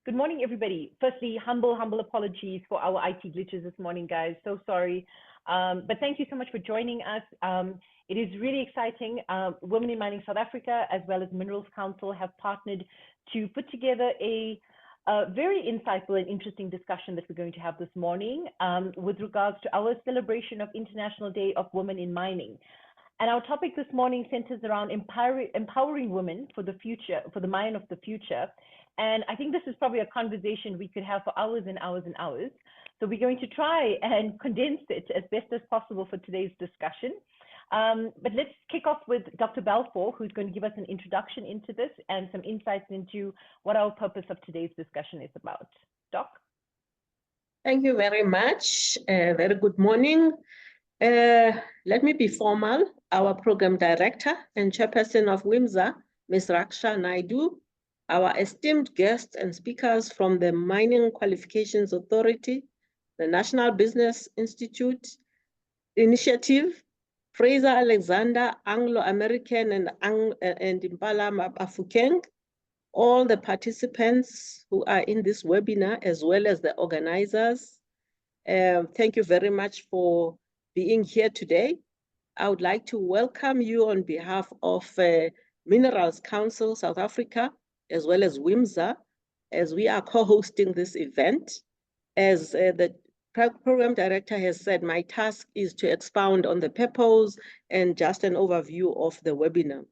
Good morning, everybody. Firstly, humble apologies for our IT glitches this morning, guys. So sorry. But thank you so much for joining us. It is really exciting. Women in Mining South Africa, as well as Minerals Council, have partnered to put together a very insightful and interesting discussion that we're going to have this morning with regards to our celebration of International Day of Women in Mining. And our topic this morning centers around empowering women for the future, for the mine of the future. And I think this is probably a conversation we could have for hours and hours and hours. So we're going to try and condense it as best as possible for today's discussion. But let's kick off with Dr. Balfour, who's going to give us an introduction into this and some insights into what our purpose of today's discussion is about. Doc? Thank you very much. Very good morning. Let me be formal. Our program director and chairperson of WiMSA, Ms. Raksha Naidoo, our esteemed guests and speakers from the Mining Qualifications Authority, the National Business Institute Initiative, Fraser Alexander, Anglo-American and 𝗡𝗶𝗰𝗸𝗲𝗍, all the participants who are in this webinar, as well as the organizers. Thank you very much for being here today. I would like to welcome you on behalf of Minerals Council South Africa, as well as WiMSA, as we are co-hosting this event. As the program director has said, my task is to expound on the purpose and just an overview of the webinar.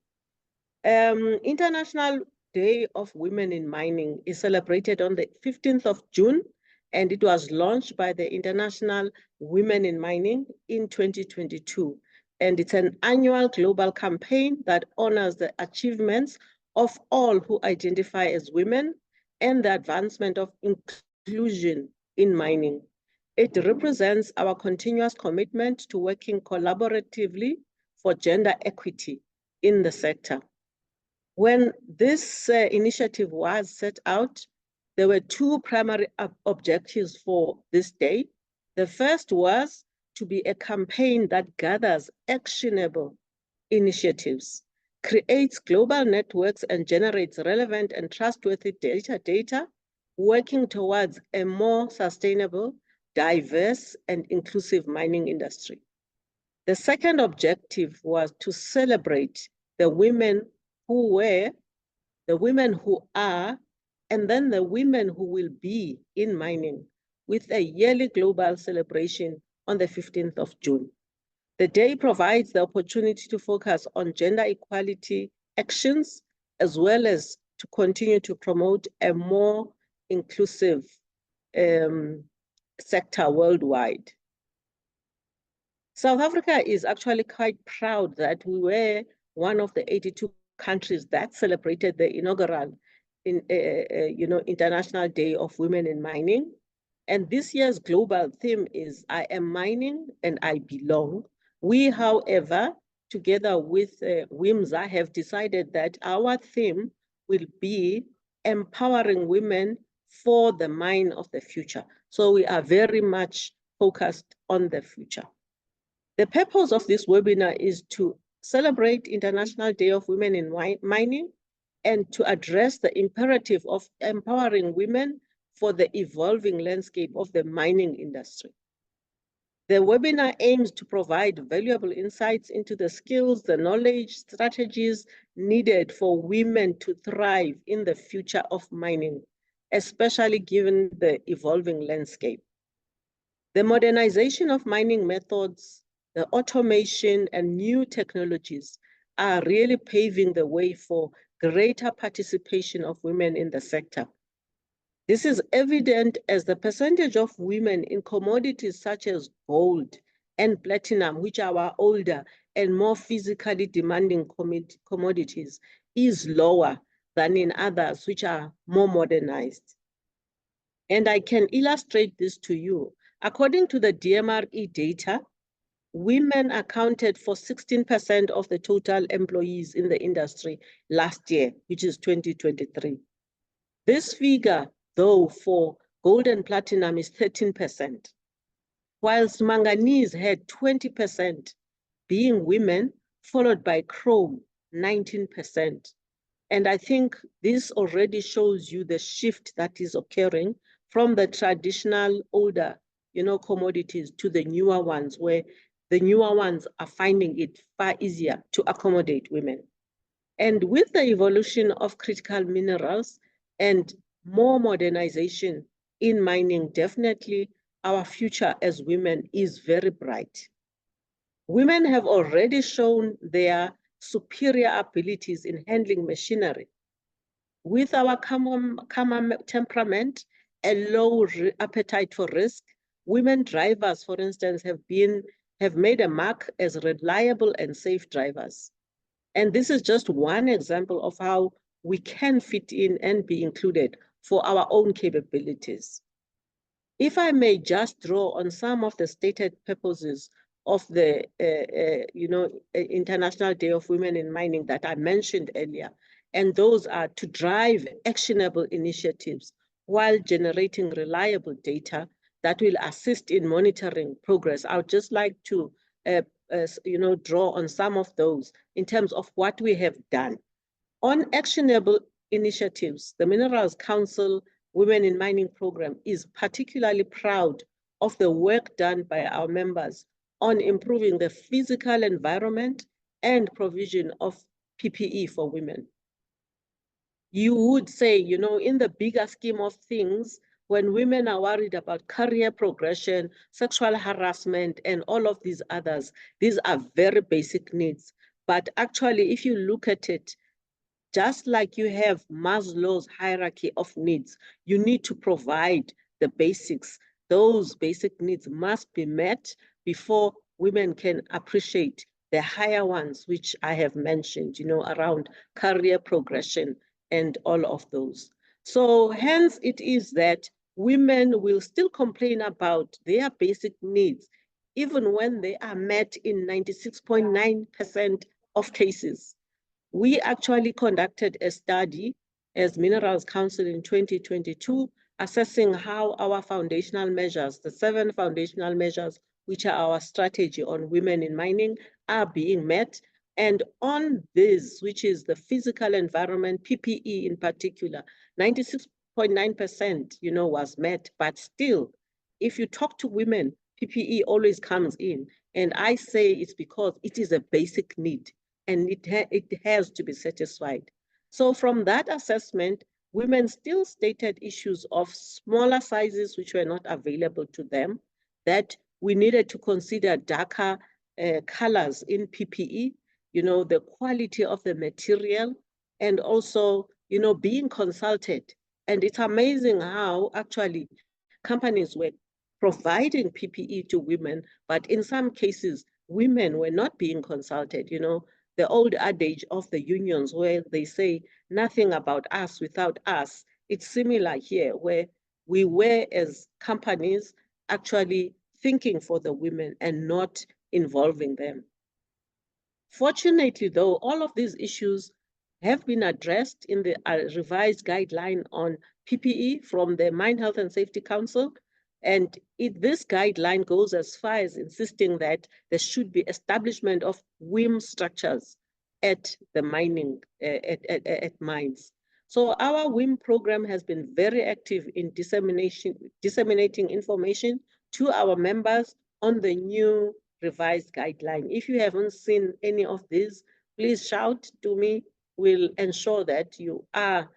International Day of Women in Mining is celebrated on the 15th of June, and it was launched by the International Women in Mining in 2022. And it's an annual global campaign that honors the achievements of all who identify as women and the advancement of inclusion in mining. It represents our continuous commitment to working collaboratively for gender equity in the sector. When this initiative was set out, there were two primary objectives for this day. The first was to be a campaign that gathers actionable initiatives, creates global networks, and generates relevant and trustworthy data, working towards a more sustainable, diverse, and inclusive mining industry. The second objective was to celebrate the women who were, the women who are, and then the women who will be in mining, with a yearly global celebration on the 15th of June. The day provides the opportunity to focus on gender equality actions, as well as to continue to promote a more inclusive sector worldwide. South Africa is actually quite proud that we were one of the 82 countries that celebrated the inaugural International Day of Women in Mining. And this year's global theme is I am mining and I belong. We, however, together with WiMSA, have decided that our theme will be empowering women for the mine of the future. So we are very much focused on the future. The purpose of this webinar is to celebrate International Day of Women in Mining and to address the imperative of empowering women for the evolving landscape of the mining industry. The webinar aims to provide valuable insights into the skills, the knowledge, strategies needed for women to thrive in the future of mining, especially given the evolving landscape. The modernization of mining methods, the automation and new technologies are really paving the way for greater participation of women in the sector. This is evident as the percentage of women in commodities such as gold and platinum, which are our older and more physically demanding commodities, is lower than in others which are more modernized. And I can illustrate this to you. According to the DMRE data, women accounted for 16% of the total employees in the industry last year, which is 2023. This figure, though, for gold and platinum is 13%, whilst manganese had 20%, being women, followed by chrome, 19%. And I think this already shows you the shift that is occurring from the traditional older, commodities to the newer ones, where the newer ones are finding it far easier to accommodate women. And with the evolution of critical minerals and more modernization in mining, definitely our future as women is very bright. Women have already shown their superior abilities in handling machinery. With our calm temperament and low appetite for risk, women drivers, for instance, have made a mark as reliable and safe drivers. And this is just one example of how we can fit in and be included for our own capabilities. If I may just draw on some of the stated purposes of the International Day of Women in Mining that I mentioned earlier, and those are to drive actionable initiatives while generating reliable data that will assist in monitoring progress. I would just like to draw on some of those in terms of what we have done. On actionable initiatives, the Minerals Council Women in Mining program is particularly proud of the work done by our members on improving the physical environment and provision of PPE for women. You would say, in the bigger scheme of things, when women are worried about career progression, sexual harassment, and all of these others, these are very basic needs. But actually, if you look at it, just like you have Maslow's hierarchy of needs, you need to provide the basics. Those basic needs must be met before women can appreciate the higher ones, which I have mentioned, around career progression and all of those. So hence it is that women will still complain about their basic needs, even when they are met in 96.9% of cases. We actually conducted a study as Minerals Council in 2022, assessing how our foundational measures, the 7 foundational measures, which are our strategy on women in mining, are being met. And on this, which is the physical environment, PPE in particular, 96.9%, was met. But still, if you talk to women, PPE always comes in. And I say it's because it is a basic need, and it has to be satisfied. So from that assessment, women still stated issues of smaller sizes which were not available to them, that we needed to consider darker colors in PPE, the quality of the material, and also, being consulted. And it's amazing how actually companies were providing PPE to women, but in some cases, women were not being consulted, the old adage of the unions where they say nothing about us without us. It's similar here, where we were as companies actually thinking for the women and not involving them. Fortunately, though, all of these issues have been addressed in the revised guideline on PPE from the Mine Health and Safety Council. And this guideline goes as far as insisting that there should be establishment of WiMSA structures at the mining, at mines. So our WiMSA program has been very active in disseminating information to our members on the new revised guideline. If you haven't seen any of these, please shout to me. We'll ensure that you are,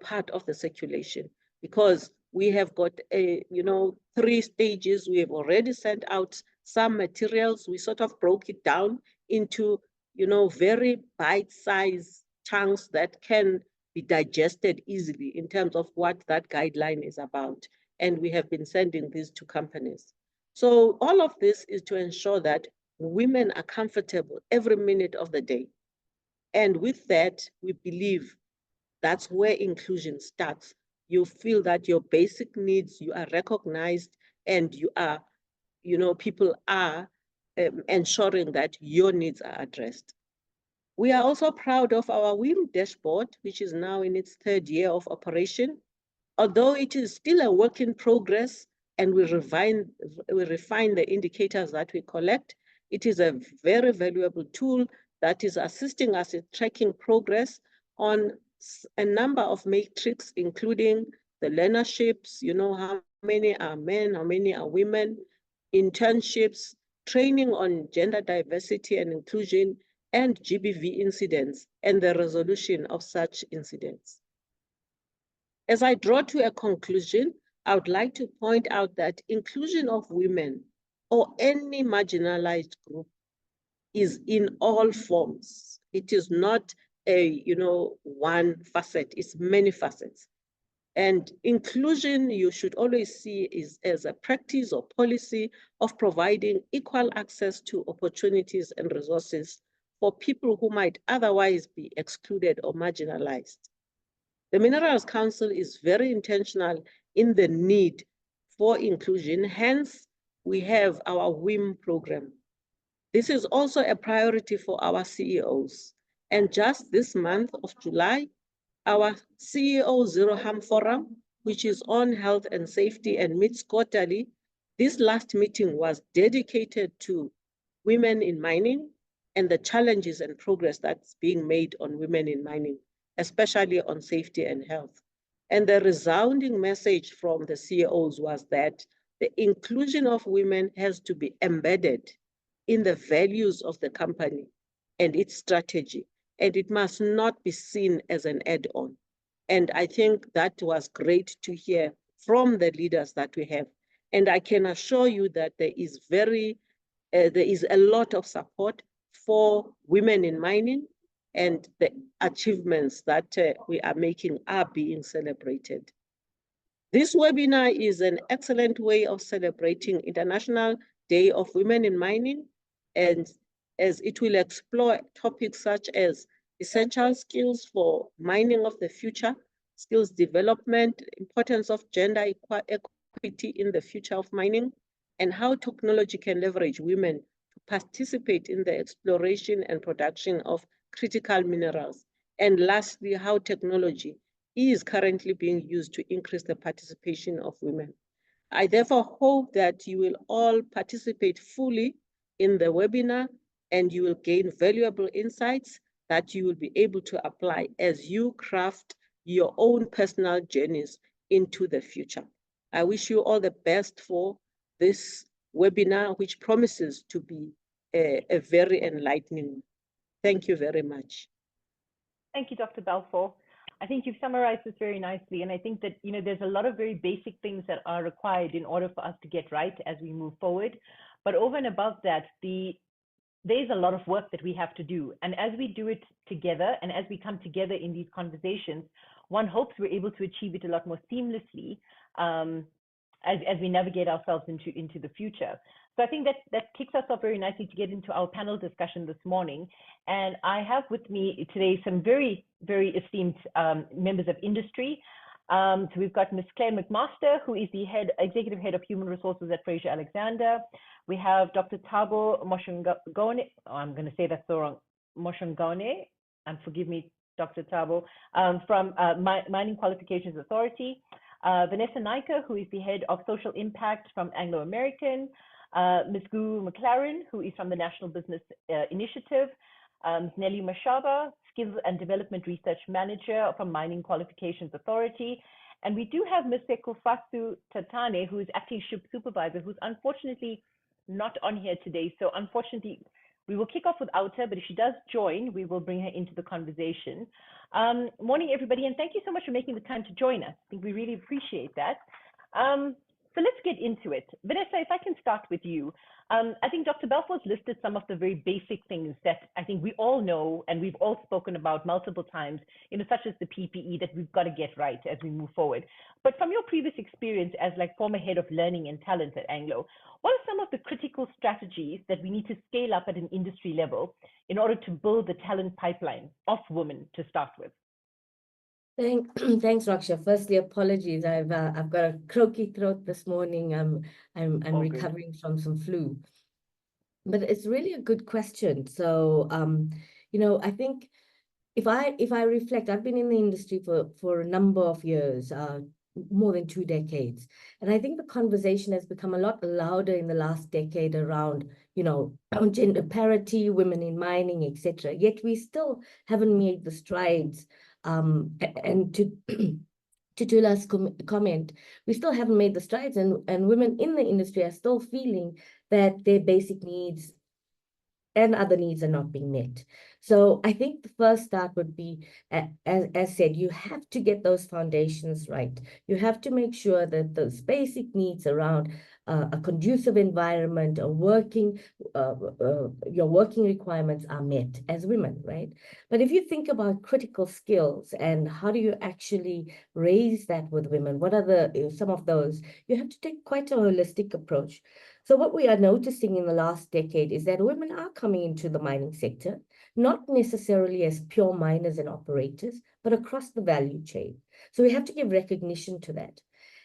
part of the circulation, because we have got 3 stages. We have already sent out some materials. We sort of broke it down into, very bite-sized chunks that can be digested easily in terms of what that guideline is about. And we have been sending these to companies. So all of this is to ensure that women are comfortable every minute of the day. And with that, we believe that's where inclusion starts. You feel that your basic needs, you are recognized, and you are, people are ensuring that your needs are addressed. We are also proud of our WiMSA dashboard, which is now in its 3rd year of operation. Although it is still a work in progress, and we refine the indicators that we collect, it is a very valuable tool that is assisting us in tracking progress on a number of metrics, including the learnerships, how many are men, how many are women, internships, training on gender diversity and inclusion, and GBV incidents, and the resolution of such incidents. As I draw to a conclusion, I would like to point out that inclusion of women or any marginalized group is in all forms. It is not a, one facet, it's many facets. And inclusion, you should always see is as a practice or policy of providing equal access to opportunities and resources for people who might otherwise be excluded or marginalized. The Minerals Council is very intentional in the need for inclusion. Hence, we have our WIM program. This is also a priority for our CEOs. And just this month of July, our CEO Zero Harm Forum, which is on health and safety and meets quarterly, this last meeting was dedicated to women in mining and the challenges and progress that's being made on women in mining, especially on safety and health. And the resounding message from the CEOs was that the inclusion of women has to be embedded in the values of the company and its strategy, and it must not be seen as an add-on. And I think that was great to hear from the leaders that we have. And I can assure you that there is a lot of support for women in mining, and the achievements that we are making are being celebrated. This webinar is an excellent way of celebrating International Day of Women in Mining, and as it will explore topics such as essential skills for mining of the future, skills development, importance of gender equity in the future of mining, and how technology can leverage women to participate in the exploration and production of critical minerals. And lastly, how technology is currently being used to increase the participation of women. I therefore hope that you will all participate fully in the webinar and you will gain valuable insights that you will be able to apply as you craft your own personal journeys into the future. I wish you all the best for this webinar, which promises to be a very enlightening. Thank you very much. Thank you, Dr. Balfour. I think you've summarized this very nicely. And I think that, there's a lot of very basic things that are required in order for us to get right as we move forward. But over and above that, there's a lot of work that we have to do. And as we do it together, and as we come together in these conversations, one hopes we're able to achieve it a lot more seamlessly as we navigate ourselves into the future. So I think that kicks us off very nicely to get into our panel discussion this morning. And I have with me today some very, very esteemed members of industry. So we've got Ms. 𝗓𝗏𝗄, who is the executive head of human resources at Fraser Alexander. We have Dr. 𝗡𝗶𝗰𝗸𝗀𝗀𝗀, I'm going to say that so wrong, 𝗡𝗶𝗰𝗀𝗀𝗀𝗀, and forgive me, Dr. 𝗡𝗶𝗰𝗀𝗀𝗀, from Mining Qualifications Authority. Vanessa Naidoo, who is the head of social impact from Anglo American. Ms. Gu McLaren, who is from the National Business Initiative. Ms. Nelly Mashaba, Skills and Development Research Manager from Mining Qualifications Authority. And we do have Ms. 𝗓𝗂𝗏𝗀𝗀𝗀𝗀𝗀, who is acting Supervisor, who's unfortunately not on here today. So unfortunately, we will kick off without her, but if she does join, we will bring her into the conversation. Morning, everybody, and thank you so much for making the time to join us. I think we really appreciate that. So let's get into it. Vanessa, if I can start with you. I think Dr. Balfour's listed some of the very basic things that I think we all know and we've all spoken about multiple times, such as the PPE that we've got to get right as we move forward. But from your previous experience as former head of learning and talent at Anglo, what are some of the critical strategies that we need to scale up at an industry level in order to build the talent pipeline of women to start with? Thanks, Raksha. Firstly, apologies. I've got a croaky throat this morning. I'm recovering from some flu, but it's really a good question. So, I think if I reflect, I've been in the industry for a number of years, more than 2 decades, and I think the conversation has become a lot louder in the last decade around, gender parity, women in mining, etc. Yet we still haven't made the strides And to 𝗡𝗸𝗏𝗀's comment, we still haven't made the strides, and women in the industry are still feeling that their basic needs and other needs are not being met. So I think the first start would be, as said, you have to get those foundations right. You have to make sure that those basic needs around a conducive environment, your working requirements are met as women, right? But if you think about critical skills and how do you actually raise that with women, what are some of those? You have to take quite a holistic approach. So what we are noticing in the last decade is that women are coming into the mining sector, not necessarily as pure miners and operators, but across the value chain. So we have to give recognition to that.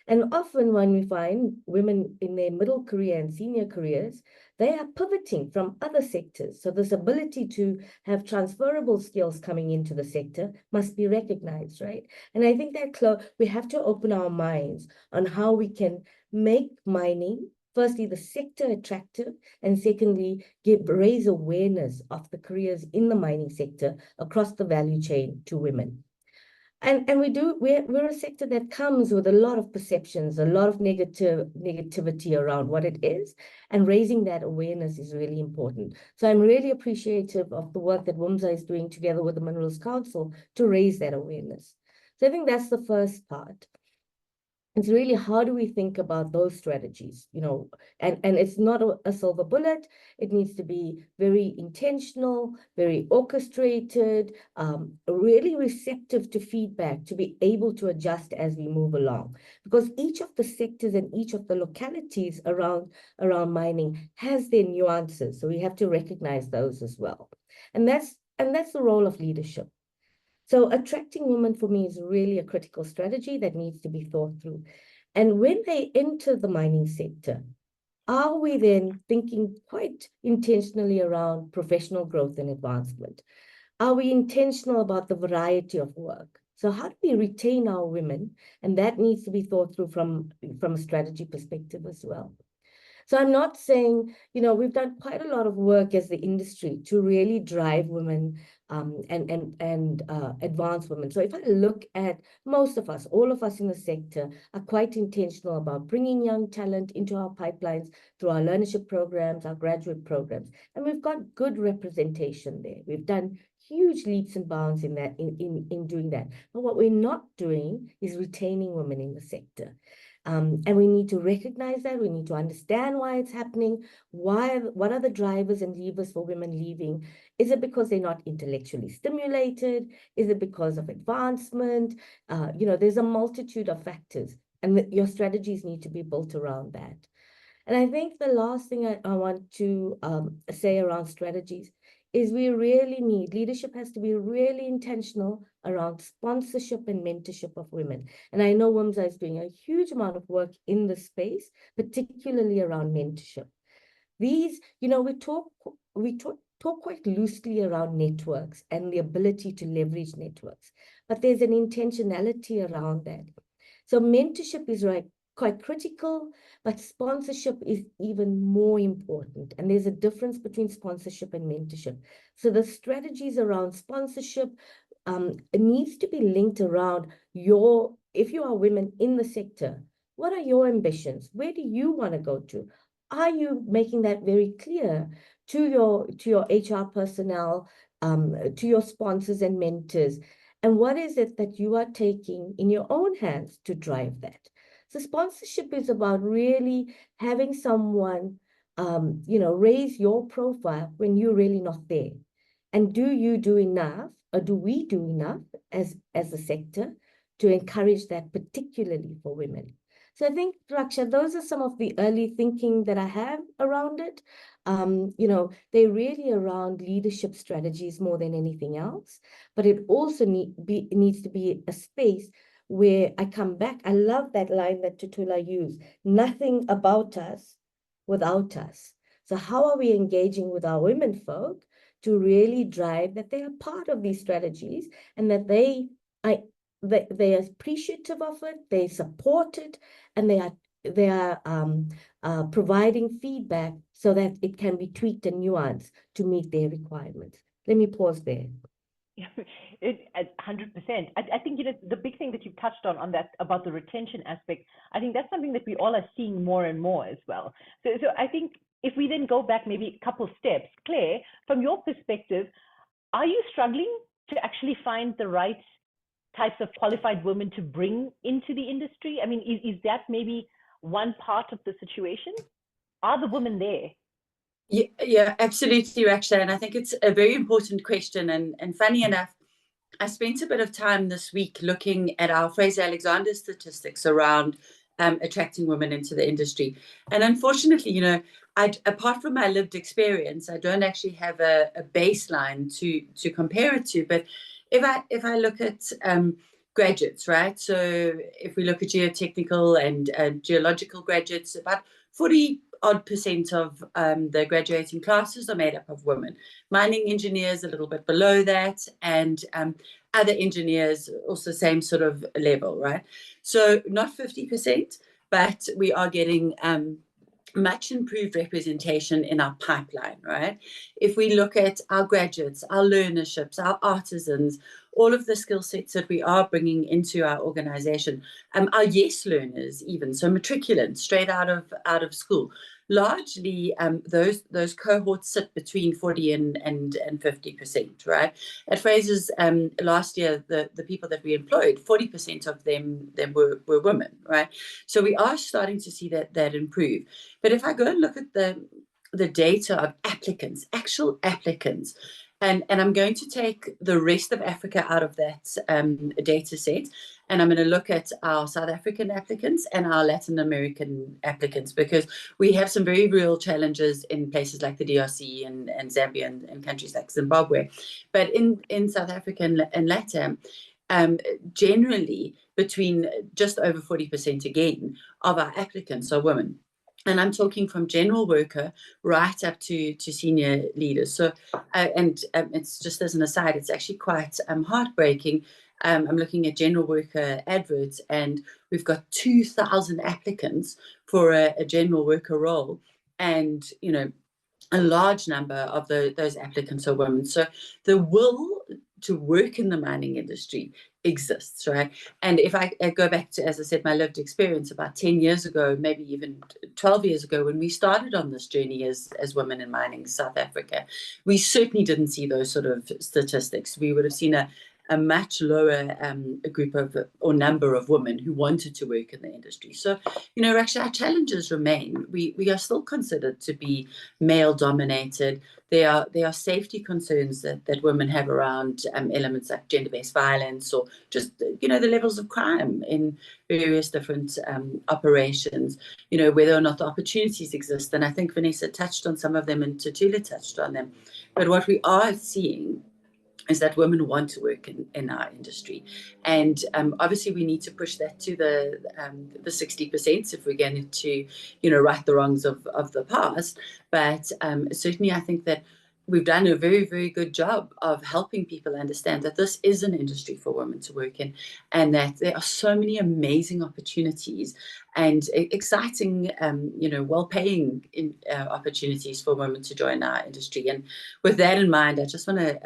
And often when we find women in their middle career and senior careers, they are pivoting from other sectors. So this ability to have transferable skills coming into the sector must be recognized, right? And I think that we have to open our minds on how we can make mining, firstly, the sector attractive, and secondly, raise awareness of the careers in the mining sector across the value chain to women. And we're a sector that comes with a lot of perceptions, a lot of negativity around what it is, and raising that awareness is really important. So I'm really appreciative of the work that WiMSA is doing together with the Minerals Council to raise that awareness. So I think that's the first part. It's really, how do we think about those strategies, and it's not a silver bullet. It needs to be very intentional, very orchestrated, really receptive to feedback, to be able to adjust as we move along. Because each of the sectors and each of the localities around mining has their nuances. So we have to recognize those as well. And that's the role of leadership. So attracting women for me is really a critical strategy that needs to be thought through. And when they enter the mining sector, are we then thinking quite intentionally around professional growth and advancement? Are we intentional about the variety of work? So how do we retain our women? And that needs to be thought through from a strategy perspective as well. So I'm not saying, we've done quite a lot of work as the industry to really drive women and advance women. So if I look at most of us, all of us in the sector are quite intentional about bringing young talent into our pipelines through our learnership programs, our graduate programs, and we've got good representation there. We've done huge leaps and bounds in that, in doing that. But what we're not doing is retaining women in the sector. And we need to recognize that. We need to understand why it's happening. What are the drivers and levers for women leaving? Is it because they're not intellectually stimulated? Is it because of advancement? There's a multitude of factors, and your strategies need to be built around that. And I think the last thing I want to say around strategies is we really need, leadership has to be really intentional around sponsorship and mentorship of women. And I know WiMSA is doing a huge amount of work in this space, particularly around mentorship. These, we talk quite loosely around networks and the ability to leverage networks, but there's an intentionality around that. So mentorship is quite critical, but sponsorship is even more important. And there's a difference between sponsorship and mentorship. So the strategies around sponsorship it needs to be linked around if you are women in the sector, what are your ambitions? Where do you want to go to? Are you making that very clear to your HR personnel, to your sponsors and mentors? And what is it that you are taking in your own hands to drive that? So sponsorship is about really having someone, raise your profile when you're really not there. And do you do enough, or do we do enough as a sector to encourage that, particularly for women? So I think, Raksha, those are some of the early thinking that I have around it. They're really around leadership strategies more than anything else. But it also needs to be a space where I come back. I love that line that 𝗡𝗸𝗏 used, nothing about us without us. So how are we engaging with our women folk to really drive that they are part of these strategies and that they are appreciative of it, they support it, and they are providing feedback so that it can be tweaked and nuanced to meet their requirements. Let me pause there. 100%. I think, you know, the big thing that you've touched on that about the retention aspect, I think that's something that we all are seeing more and more as well. So I think if we then go back maybe a couple steps, Claire, from your perspective, are you struggling to actually find the right types of qualified women to bring into the industry? I mean, is that maybe one part of the situation? Are the women there? Yeah, absolutely, Raksha. And I think it's a very important question. And funny enough, I spent a bit of time this week looking at our Fraser-Alexander statistics around attracting women into the industry. And unfortunately, you know, apart from my lived experience, I don't actually have a baseline to compare it to. But if I look at graduates, right? So if we look at geotechnical and geological graduates, about 40% of the graduating classes are made up of women. Mining engineers a little bit below that, and other engineers also same sort of level, right? So not 50%, but we are getting much improved representation in our pipeline, right? If we look at our graduates, our learnerships, our artisans, all of the skill sets that we are bringing into our organization, our yes learners even, so matriculants straight out of school, largely those cohorts sit between 40 and 50%, right? At Fraser's last year, the people that we employed, 40% of them were women, right? So we are starting to see that improve. But if I go and look at the data of applicants, actual applicants, and I'm going to take the rest of Africa out of that data set, and I'm going to look at our South African applicants and our Latin American applicants, because we have some very real challenges in places like the DRC and Zambia and countries like Zimbabwe. But in South Africa and LATAM, generally between just over 40% again of our applicants are women. And I'm talking from general worker right up to senior leaders. So, it's just as an aside, it's actually quite heartbreaking. I'm looking at general worker adverts, and we've got 2,000 applicants for a general worker role. And, you know, a large number of those applicants are women. So the will to work in the mining industry exists, right? And if I go back to, as I said, my lived experience about 10 years ago, maybe even 12 years ago, when we started on this journey as women in mining South Africa, we certainly didn't see those sort of statistics. We would have seen a much lower group of or number of women who wanted to work in the industry. So, you know, Raksha, our challenges remain. We are still considered to be male dominated. There are safety concerns that women have around elements like gender-based violence, or just, you know, the levels of crime in various different operations, you know, whether or not the opportunities exist. And I think Vanessa touched on some of them and 𝗡𝗠𝗨 touched on them. But what we are seeing is that women want to work in our industry. And obviously we need to push that to the 60% if we're going to, you know, right the wrongs of the past. But certainly I think that we've done a very, very good job of helping people understand that this is an industry for women to work in, and that there are so many amazing opportunities and exciting, you know, well-paying opportunities for women to join our industry. And with that in mind, I just want to,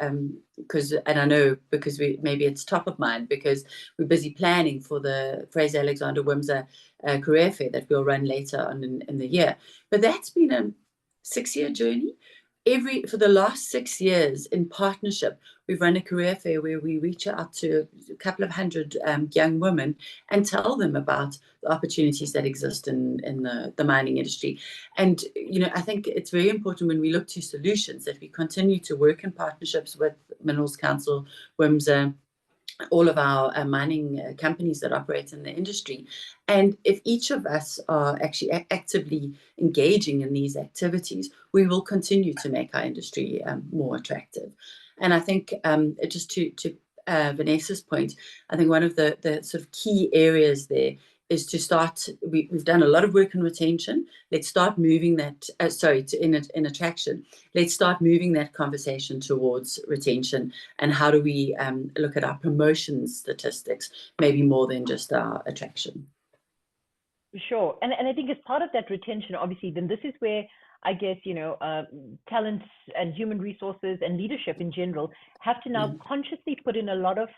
and I know because maybe it's top of mind because we're busy planning for the Fraser-Alexander WiMSA career fair that we'll run later on in the year. But that's been a 6-year journey. For the last 6 years in partnership, we've run a career fair where we reach out to a couple of hundred young women and tell them about the opportunities that exist in the mining industry. And, you know, I think it's very important when we look to solutions that we continue to work in partnerships with Minerals Council, WiMSA, all of our mining companies that operate in the industry. And if each of us are actually actively engaging in these activities, we will continue to make our industry more attractive. And I think just to Vanessa's point, I think one of the sort of key areas there is to start, we've done a lot of work in retention. Let's start moving that, in attraction. Let's start moving that conversation towards retention, and how do we look at our promotion statistics, maybe more than just our attraction. Sure. And I think as part of that retention, obviously, then this is where I guess, talents and human resources and leadership in general have to now consciously put in a lot of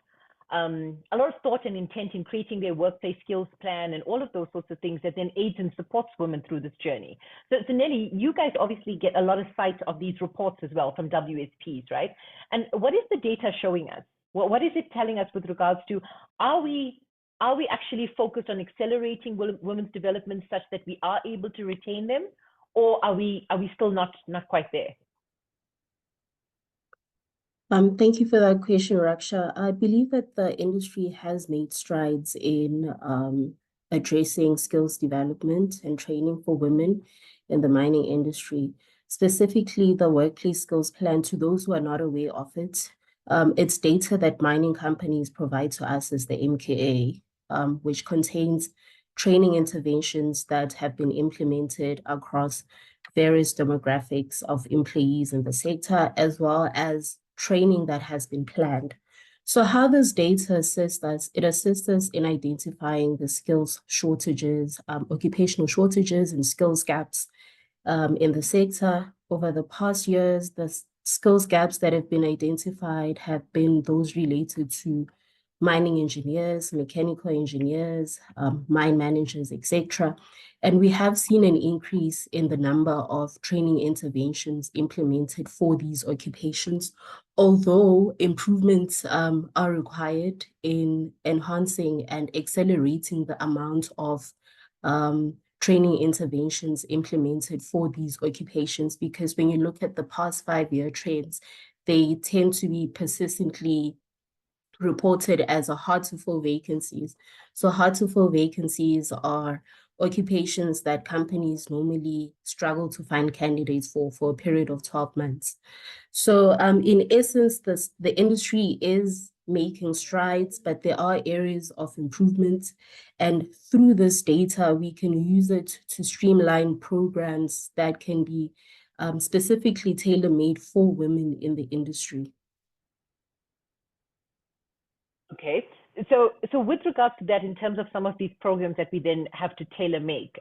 thought and intent in creating their workplace skills plan and all of those sorts of things that then aids and supports women through this journey. So 𝗀𝗀, you guys obviously get a lot of sight of these reports as well from WSPs, right? And what is the data showing us? What is it telling us with regards to, are we actually focused on accelerating women's development such that we are able to retain them, or are we still not quite there? Thank you for that question, Raksha. I believe that the industry has made strides in addressing skills development and training for women in the mining industry, specifically the workplace skills plan. To those who are not aware of it, it's data that mining companies provide to us as the MKA, which contains training interventions that have been implemented across various demographics of employees in the sector, as well as training that has been planned. So how this data assists us? It assists us in identifying the skills shortages, occupational shortages and skills gaps in the sector. Over the past years, the skills gaps that have been identified have been those related to mining engineers, mechanical engineers, mine managers, etc. And we have seen an increase in the number of training interventions implemented for these occupations, although improvements are required in enhancing and accelerating the amount of training interventions implemented for these occupations, because when you look at the past 5-year trends, they tend to be persistently reported as hard to fill vacancies. So hard to fill vacancies are occupations that companies normally struggle to find candidates for a period of 12 months. So in essence, the industry is making strides, but there are areas of improvement. And through this data, we can use it to streamline programs that can be specifically tailor-made for women in the industry. Okay, so with regards to that, in terms of some of these programs that we then have to tailor make,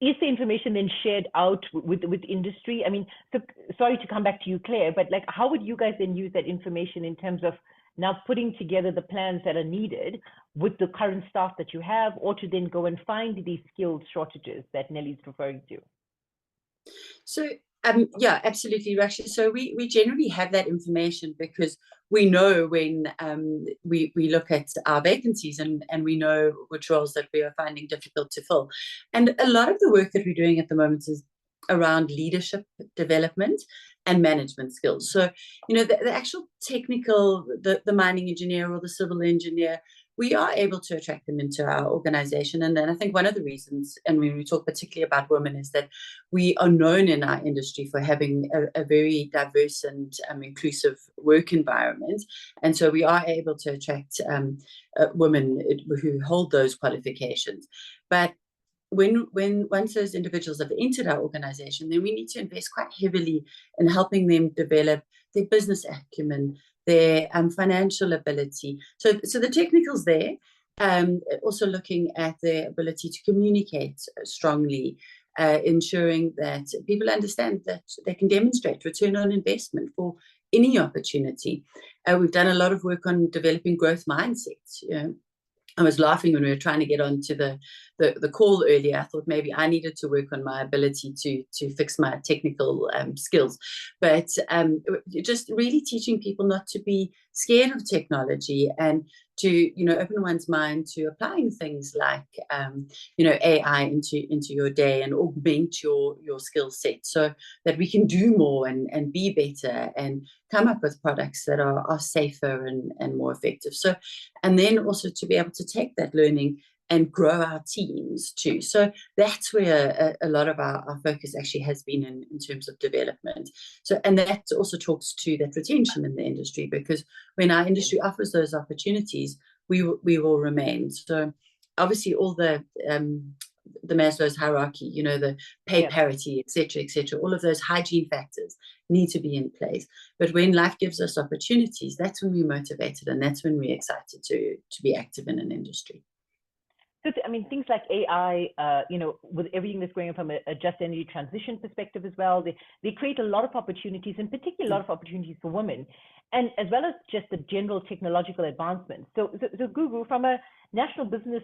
is the information then shared out with industry? I mean, so sorry to come back to you, Claire, but like, how would you guys then use that information in terms of now putting together the plans that are needed with the current staff that you have, or to then go and find these skills shortages that 𝗀𝗀 is referring to? So yeah, absolutely, Raksha. So we generally have that information because we know when we look at our vacancies and we know which roles that we are finding difficult to fill. And a lot of the work that we're doing at the moment is around leadership development and management skills. So, the actual technical, the mining engineer or the civil engineer, we are able to attract them into our organization. And then I think one of the reasons, and when we talk particularly about women, is that we are known in our industry for having a very diverse and inclusive work environment. And so we are able to attract women who hold those qualifications. But once those individuals have entered our organization, then we need to invest quite heavily in helping them develop their business acumen, their financial ability. So the technical's there, also looking at their ability to communicate strongly, ensuring that people understand that they can demonstrate return on investment for any opportunity. We've done a lot of work on developing growth mindsets. I was laughing when we were trying to get onto the call earlier. I thought maybe I needed to work on my ability to fix my technical skills, but just really teaching people not to be scared of technology and to open one's mind to applying things like AI into your day and augment your skill set so that we can do more and be better and come up with products that are safer and more effective. So, and then also to be able to take that learning and grow our teams too. So that's where a lot of our focus actually has been in terms of development. So, and that also talks to that retention in the industry, because when our industry offers those opportunities, we will remain. So obviously all the Maslow's hierarchy, the pay parity, et cetera, all of those hygiene factors need to be in place. But when life gives us opportunities, that's when we're motivated and that's when we're excited to be active in an industry. So, I mean, things like AI, with everything that's going on from a just energy transition perspective as well, they create a lot of opportunities, in particular, a lot of opportunities for women, and as well as just the general technological advancements. So Gugu, from a national business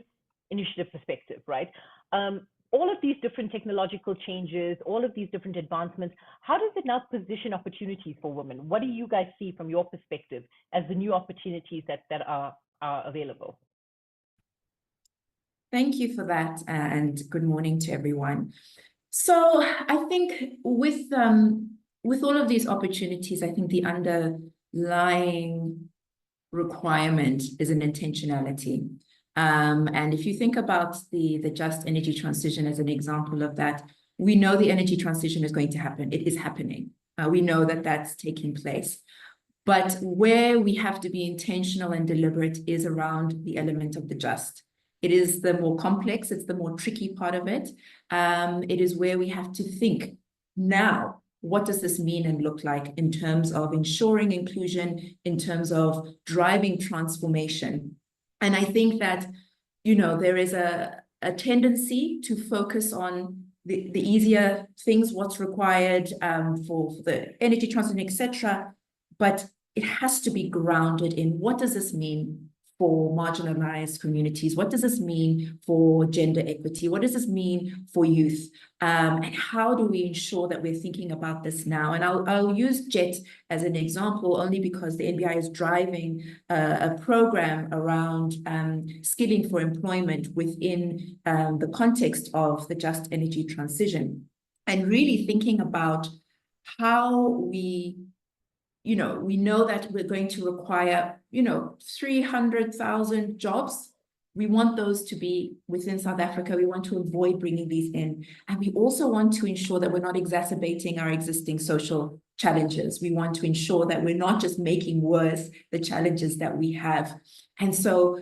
initiative perspective, right? All of these different technological changes, all of these different advancements, how does it now position opportunities for women? What do you guys see from your perspective as the new opportunities that are available? Thank you for that, and good morning to everyone. So I think with all of these opportunities, I think the underlying requirement is an intentionality. And if you think about the just energy transition as an example of that, we know the energy transition is going to happen. It is happening. We know that that's taking place. But where we have to be intentional and deliberate is around the element of the just. It is the more complex, it's the more tricky part of it. It is where we have to think now, what does this mean and look like in terms of ensuring inclusion, in terms of driving transformation? And I think that, there is a tendency to focus on the easier things, what's required for the energy transition, etc. But it has to be grounded in what does this mean for marginalized communities? What does this mean for gender equity? What does this mean for youth? And how do we ensure that we're thinking about this now? And I'll use JET as an example only because the NBI is driving a program around skilling for employment within the context of the just energy transition, and really thinking about how we know that we're going to require, 300,000 jobs. We want those to be within South Africa. We want to avoid bringing these in. And we also want to ensure that we're not exacerbating our existing social challenges. We want to ensure that we're not just making worse the challenges that we have. And so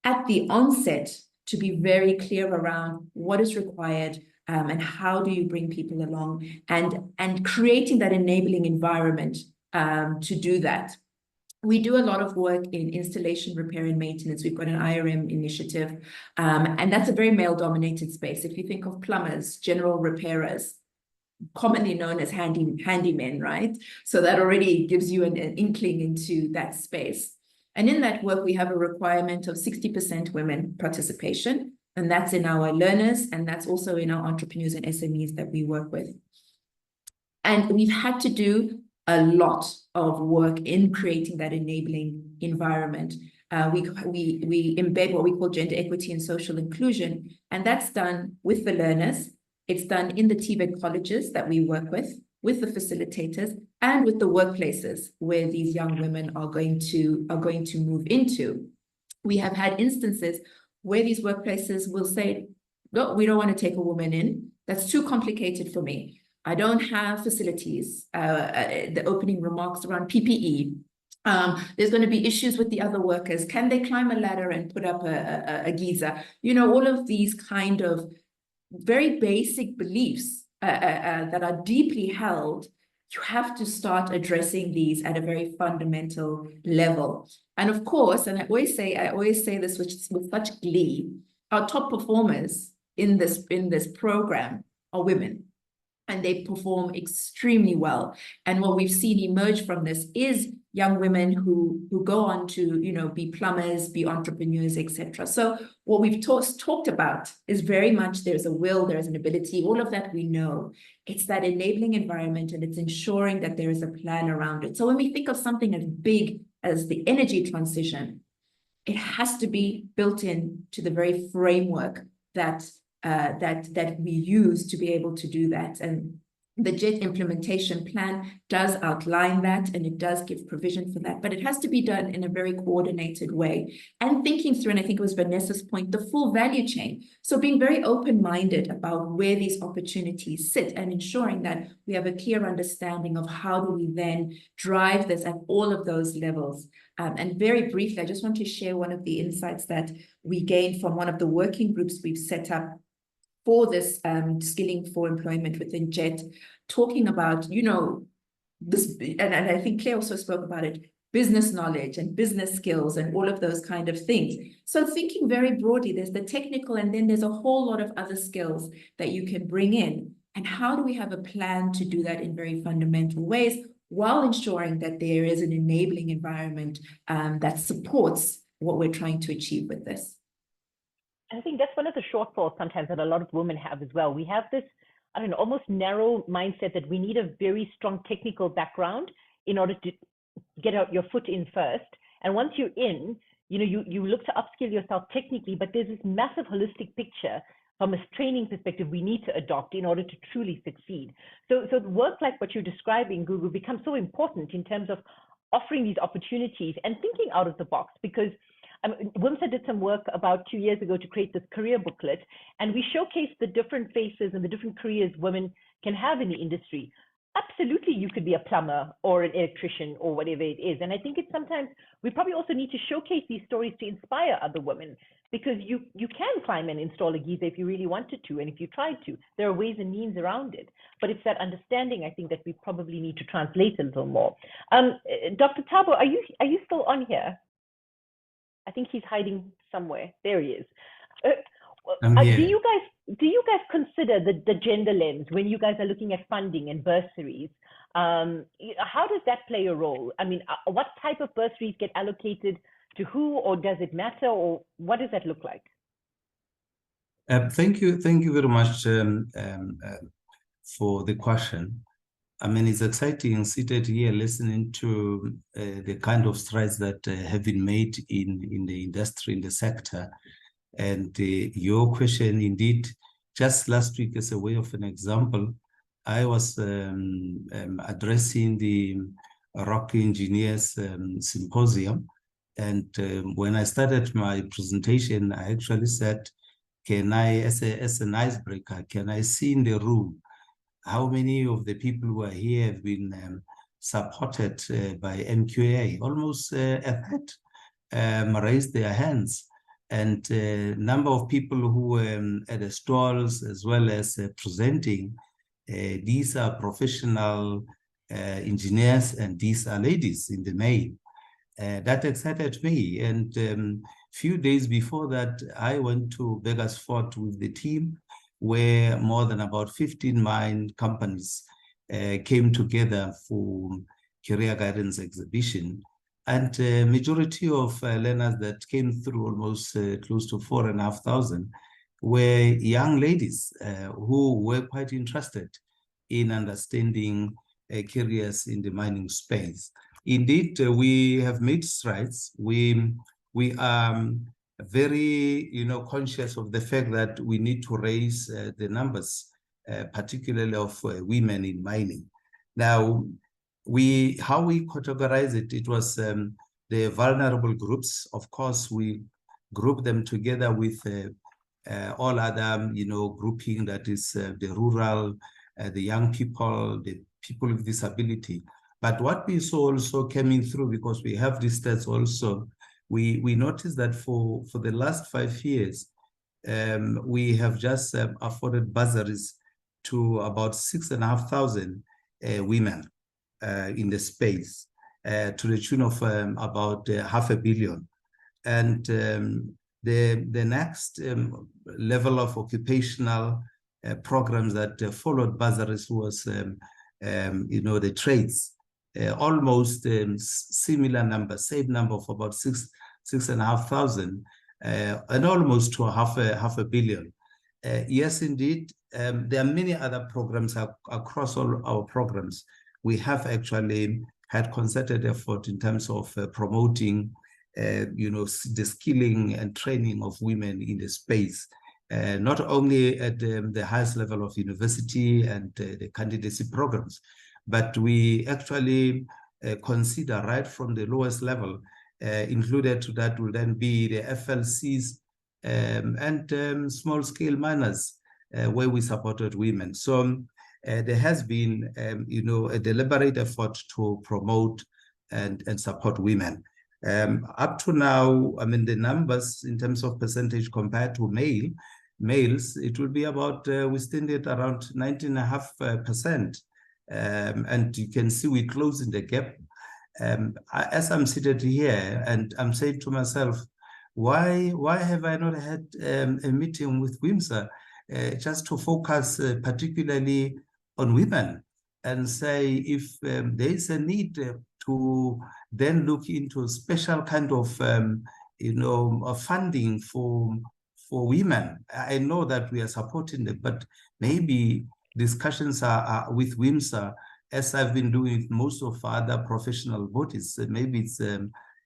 at the onset, to be very clear around what is required, and how do you bring people along, and creating that enabling environment to do that. We do a lot of work in installation, repair, and maintenance. We've got an IRM initiative, and that's a very male-dominated space. If you think of plumbers, general repairers, commonly known as handymen, right? So that already gives you an inkling into that space. And in that work, we have a requirement of 60% women participation, and that's in our learners, and that's also in our entrepreneurs and SMEs that we work with. And we've had to do a lot of work in creating that enabling environment. We embed what we call gender equity and social inclusion, and that's done with the learners. It's done in the TVET colleges that we work with the facilitators, and with the workplaces where these young women are going to move into. We have had instances where these workplaces will say, no, we don't want to take a woman in. That's too complicated for me. I don't have facilities. The opening remarks around PPE. There's going to be issues with the other workers. Can they climb a ladder and put up a geyser? All of these kind of very basic beliefs that are deeply held. You have to start addressing these at a very fundamental level. And of course, and I always say this with such glee, our top performers in this program are women. And they perform extremely well. And what we've seen emerge from this is young women who go on to be plumbers, be entrepreneurs, etc. So what we've talked about is very much there's a will, there's an ability, all of that we know. It's that enabling environment, and it's ensuring that there is a plan around it. So when we think of something as big as the energy transition, it has to be built in to the very framework that we use to be able to do that. And the JET implementation plan does outline that, and it does give provision for that, but it has to be done in a very coordinated way, and thinking through, and I think it was Vanessa's point, the full value chain. So being very open-minded about where these opportunities sit, and ensuring that we have a clear understanding of how do we then drive this at all of those levels. And very briefly, I just want to share one of the insights that we gained from one of the working groups we've set up for this skilling for employment within JET, talking about, this, and I think Claire also spoke about it, business knowledge and business skills and all of those kind of things. So thinking very broadly, there's the technical, and then there's a whole lot of other skills that you can bring in. And how do we have a plan to do that in very fundamental ways while ensuring that there is an enabling environment that supports what we're trying to achieve with this? I think that's one of the shortfalls sometimes that a lot of women have as well. We have this, I don't know, almost narrow mindset that we need a very strong technical background in order to get out your foot in first. And once you're in, you look to upskill yourself technically, but there's this massive holistic picture from a training perspective we need to adopt in order to truly succeed. So work like what you're describing, Gugu, becomes so important in terms of offering these opportunities and thinking out of the box, because WiMSA did some work about 2 years ago to create this career booklet, and we showcased the different faces and the different careers women can have in the industry. Absolutely, you could be a plumber or an electrician or whatever it is. And I think it's sometimes we probably also need to showcase these stories to inspire other women, because you can climb and install a geyser if you really wanted to, and if you tried to. There are ways and means around it. But it's that understanding, I think, that we probably need to translate a little more. Dr. 𝗡𝗶𝗰𝗸𝗀, are you still on here? I think he's hiding somewhere. There he is. Do you guys consider the gender lens when you guys are looking at funding and bursaries? How does that play a role? I mean, what type of bursaries get allocated to who, or does it matter, or what does that look like? Thank you very much for the question. I mean, it's exciting seated here listening to the kind of strides that have been made in the industry, in the sector. And your question, indeed, just last week, as a way of an example, I was addressing the Rock Engineers Symposium. And when I started my presentation, I actually said, can I, as an icebreaker, can I see in the room how many of the people who are here have been supported by MQA? Almost a third raised their hands. And number of people who were at the stalls as well as presenting, these are professional engineers, and these are ladies in the main. That excited me. And few days before that, I went to 𝗩𝗲𝗀𝘀 with the team, where more than about 15 mine companies came together for career guidance exhibition. And majority of learners that came through, almost close to 4,500, were young ladies who were quite interested in understanding careers in the mining space. Indeed, we have made strides. We are very, conscious of the fact that we need to raise the numbers, particularly of women in mining. Now, how we categorize it, it was the vulnerable groups. Of course, we group them together with all other, grouping, that is the rural, the young people, the people with disability. But what we saw also coming through, because we have these stats also, we noticed that for the last 5 years, we have just afforded bursaries to about 6,500 women in the space, to the tune of about 500 million. And the next level of occupational programs that followed bursaries was, the trades. Almost similar number, same number of about 6,500, and almost to 500 million. Yes, indeed, there are many other programs across all our programs. We have actually had concerted effort in terms of promoting, the skilling and training of women in the space, not only at the highest level of university and the candidacy programs, but we actually consider right from the lowest level. Included to that will then be the FLCs and small-scale miners, where we supported women. So there has been, a deliberate effort to promote and support women. Up to now, I mean, the numbers in terms of percentage compared to males, it will be about, we stand at around 19.5%. And you can see we're closing the gap. As I'm seated here and I'm saying to myself, why have I not had a meeting with WiMSA just to focus particularly on women and say if there is a need to then look into special kind of funding for women. I know that we are supporting them, but maybe discussions are with WiMSA, as I've been doing with most of other professional bodies. Maybe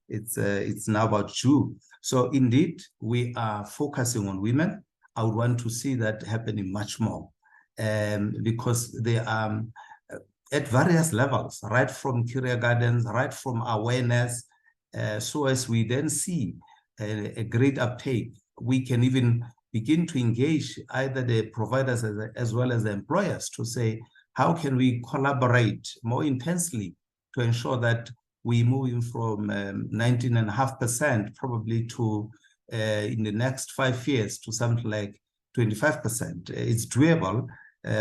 it's now about you. So indeed, we are focusing on women. I would want to see that happening much more, because they are at various levels, right from kindergartens, right from awareness. So as we then see a great uptake, we can even begin to engage either the providers as well as the employers to say, how can we collaborate more intensely to ensure that we're moving from 19.5% probably to in the next 5 years to something like 25%. It's doable.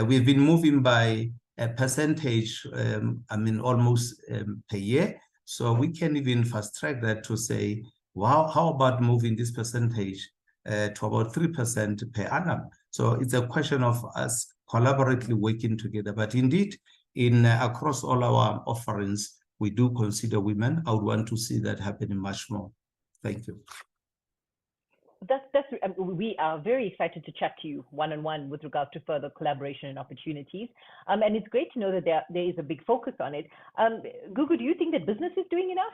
We've been moving by a percentage, almost per year. So we can even fast track that to say, wow, how about moving this percentage to about 3% per annum? So it's a question of us collaboratively working together. But indeed, across all our offerings, we do consider women. I would want to see that happening much more. Thank you. We are very excited to chat to you one-on-one with regards to further collaboration and opportunities. And it's great to know that there is a big focus on it. Gugu, do you think that business is doing enough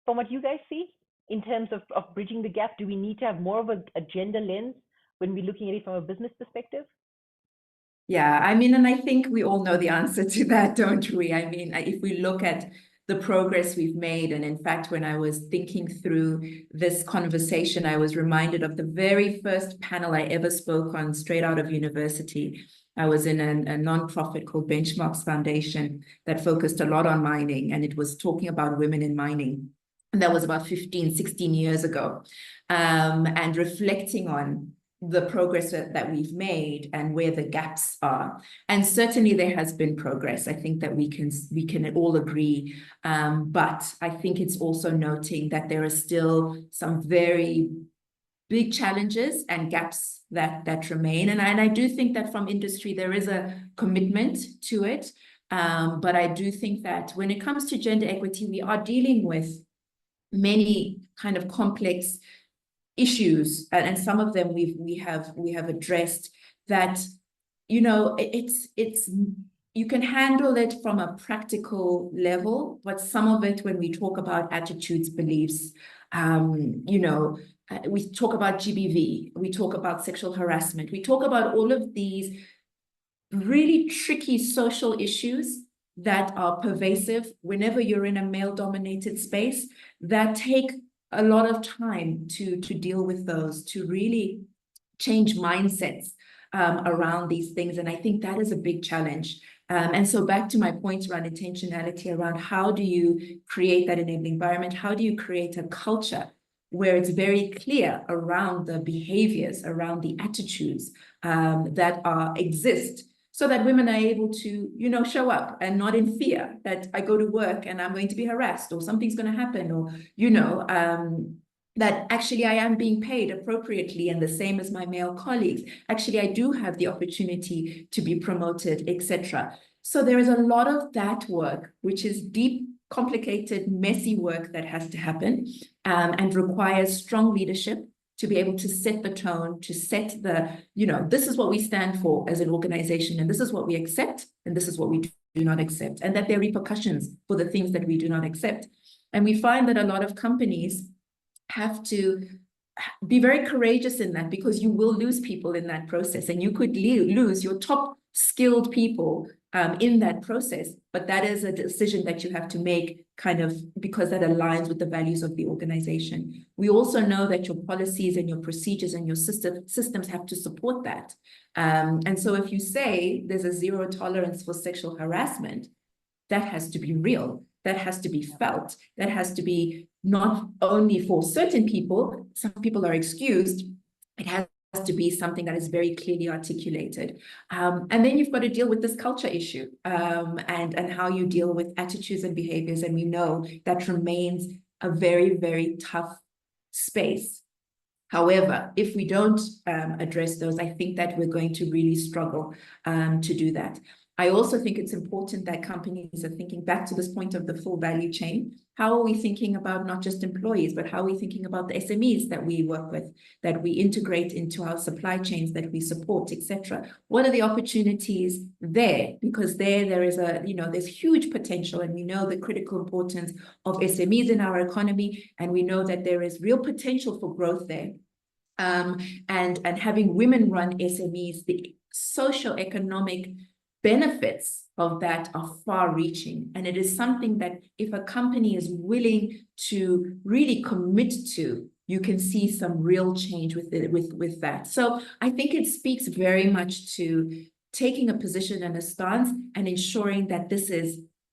from what you guys see in terms of bridging the gap? Do we need to have more of a gender lens when we're looking at it from a business perspective? Yeah, I mean, and I think we all know the answer to that, don't we? I mean, if we look at the progress we've made, and in fact, when I was thinking through this conversation, I was reminded of the very first panel I ever spoke on straight out of university. I was in a nonprofit called Benchmarks Foundation that focused a lot on mining, and it was talking about women in mining. And that was about 15, 16 years ago, and reflecting on the progress that we've made and where the gaps are. And certainly there has been progress. I think that we can all agree. But I think it's also noting that there are still some very big challenges and gaps that remain. And I do think that from industry, there is a commitment to it. But I do think that when it comes to gender equity, we are dealing with many kind of complex issues, and some of them we have addressed that, it's you can handle it from a practical level, but some of it, when we talk about attitudes, beliefs, we talk about GBV, we talk about sexual harassment, we talk about all of these really tricky social issues that are pervasive whenever you're in a male-dominated space, that take a lot of time to deal with those, to really change mindsets around these things. And I think that is a big challenge. And so back to my points around intentionality, around how do you create that enabling environment? How do you create a culture where it's very clear around the behaviors, around the attitudes that exist, so that women are able to, show up and not in fear that I go to work and I'm going to be harassed or something's going to happen, or, that actually I am being paid appropriately and the same as my male colleagues. Actually, I do have the opportunity to be promoted, etc. So there is a lot of that work, which is deep, complicated, messy work that has to happen and requires strong leadership to be able to set the tone, to set the, this is what we stand for as an organization, and this is what we accept, and this is what we do not accept, and that there are repercussions for the things that we do not accept. And we find that a lot of companies have to be very courageous in that, because you will lose people in that process, and you could lose your top skilled people in that process. But that is a decision that you have to make, kind of, because that aligns with the values of the organization. We also know that your policies and your procedures and your systems have to support that. And so if you say there's a zero tolerance for sexual harassment, that has to be real, that has to be felt, that has to be not only for certain people, some people are excused, it has to be something that is very clearly articulated. And then you've got to deal with this culture issue, and how you deal with attitudes and behaviors. And we know that remains a very, very tough space. However, if we don't address those, I think that we're going to really struggle to do that. I also think it's important that companies are thinking back to this point of the full value chain. How are we thinking about not just employees, but how are we thinking about the SMEs that we work with, that we integrate into our supply chains, that we support, etc.? What are the opportunities there? Because there is there's huge potential, and we know the critical importance of SMEs in our economy, and we know that there is real potential for growth there. And having women run SMEs, the socio-economic benefits of that are far-reaching, and it is something that if a company is willing to really commit to, you can see some real change with that. So I think it speaks very much to taking a position and a stance and ensuring that this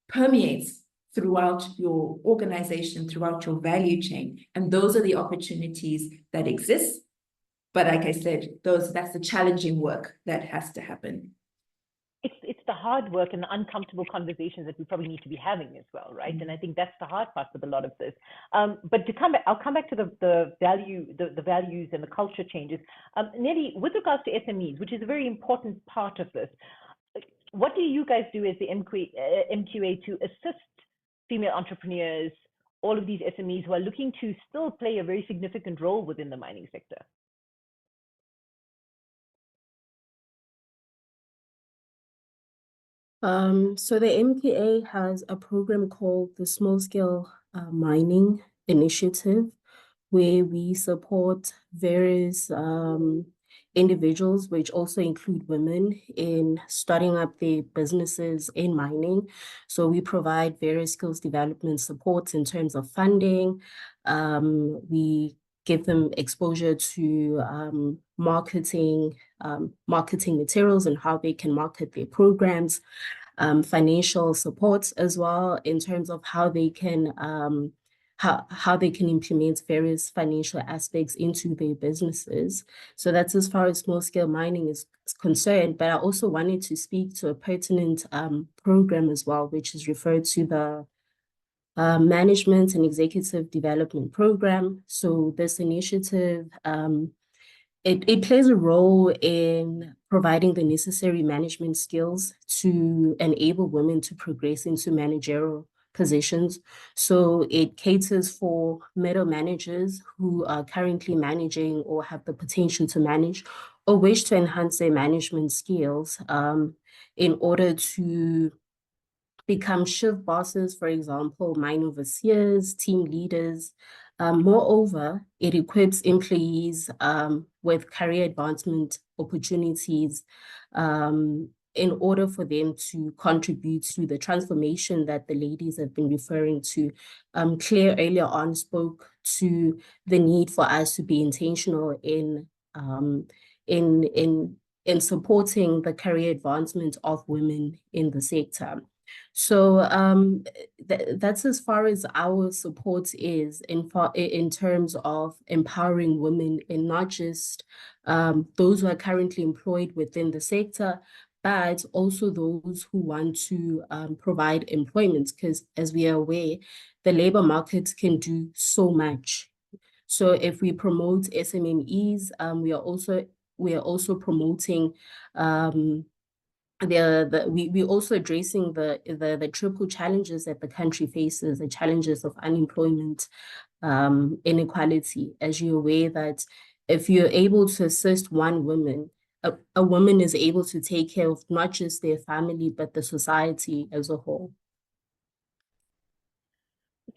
permeates throughout your organization, throughout your value chain, and those are the opportunities that exist. But like I said, that's the challenging work that has to happen. It's the hard work and the uncomfortable conversations that we probably need to be having as well, right? And I think that's the hard part with a lot of this. But I'll come back to the values and the culture changes. Nelly, with regards to SMEs, which is a very important part of this, what do you guys do as the MQA to assist female entrepreneurs, all of these SMEs who are looking to still play a very significant role within the mining sector? So the MPA has a program called the Small Scale Mining Initiative, where we support various individuals, which also include women, in starting up their businesses in mining. So we provide various skills development supports in terms of funding. We give them exposure to marketing materials and how they can market their programs, financial supports as well in terms of how they can implement various financial aspects into their businesses. So that's as far as small scale mining is concerned. But I also wanted to speak to a pertinent program as well, which is referred to the Management and Executive Development Program. So this initiative, it plays a role in providing the necessary management skills to enable women to progress into managerial positions. So it caters for middle managers who are currently managing or have the potential to manage or wish to enhance their management skills in order to become shift bosses, for example, mine overseers, team leaders. Moreover, it equips employees with career advancement opportunities in order for them to contribute to the transformation that the ladies have been referring to. Claire earlier on spoke to the need for us to be intentional in supporting the career advancement of women in the sector. So that's as far as our support is in terms of empowering women, and not just those who are currently employed within the sector, but also those who want to provide employment, because as we are aware, the labor market can do so much. So if we promote SMMEs, we are also promoting we also addressing the triple challenges that the country faces, the challenges of unemployment, inequality. As you're aware that if you're able to assist one woman, a woman is able to take care of not just their family, but the society as a whole.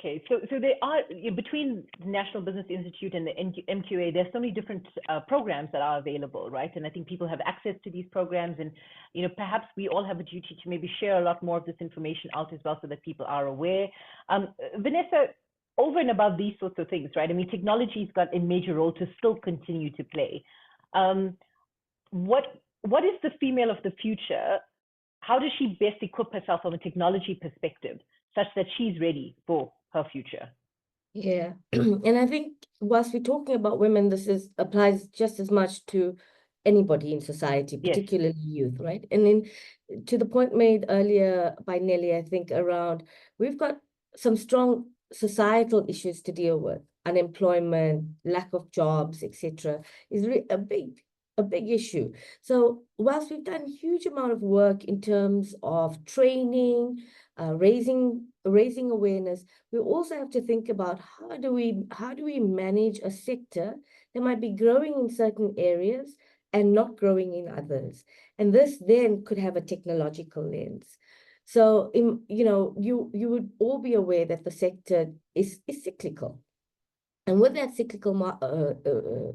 Okay, so there are, between the National Business Institute and the MQA, there's so many different programs that are available, right? And I think people have access to these programs, and perhaps we all have a duty to maybe share a lot more of this information out as well, so that people are aware. Vanessa, over and above these sorts of things, right? I mean, technology's got a major role to still continue to play. What is the female of the future? How does she best equip herself from a technology perspective, such that she's ready for her future? Yeah, and I think whilst we're talking about women, this applies just as much to anybody in society, Yes. particularly youth, right? And then to the point made earlier by Nelly, I think around we've got some strong societal issues to deal with. Unemployment, lack of jobs, etc., is a big issue. So whilst we've done a huge amount of work in terms of training, raising awareness, we also have to think about how do we manage a sector that might be growing in certain areas and not growing in others. And this then could have a technological lens. So you would all be aware that the sector is cyclical. And with that cyclical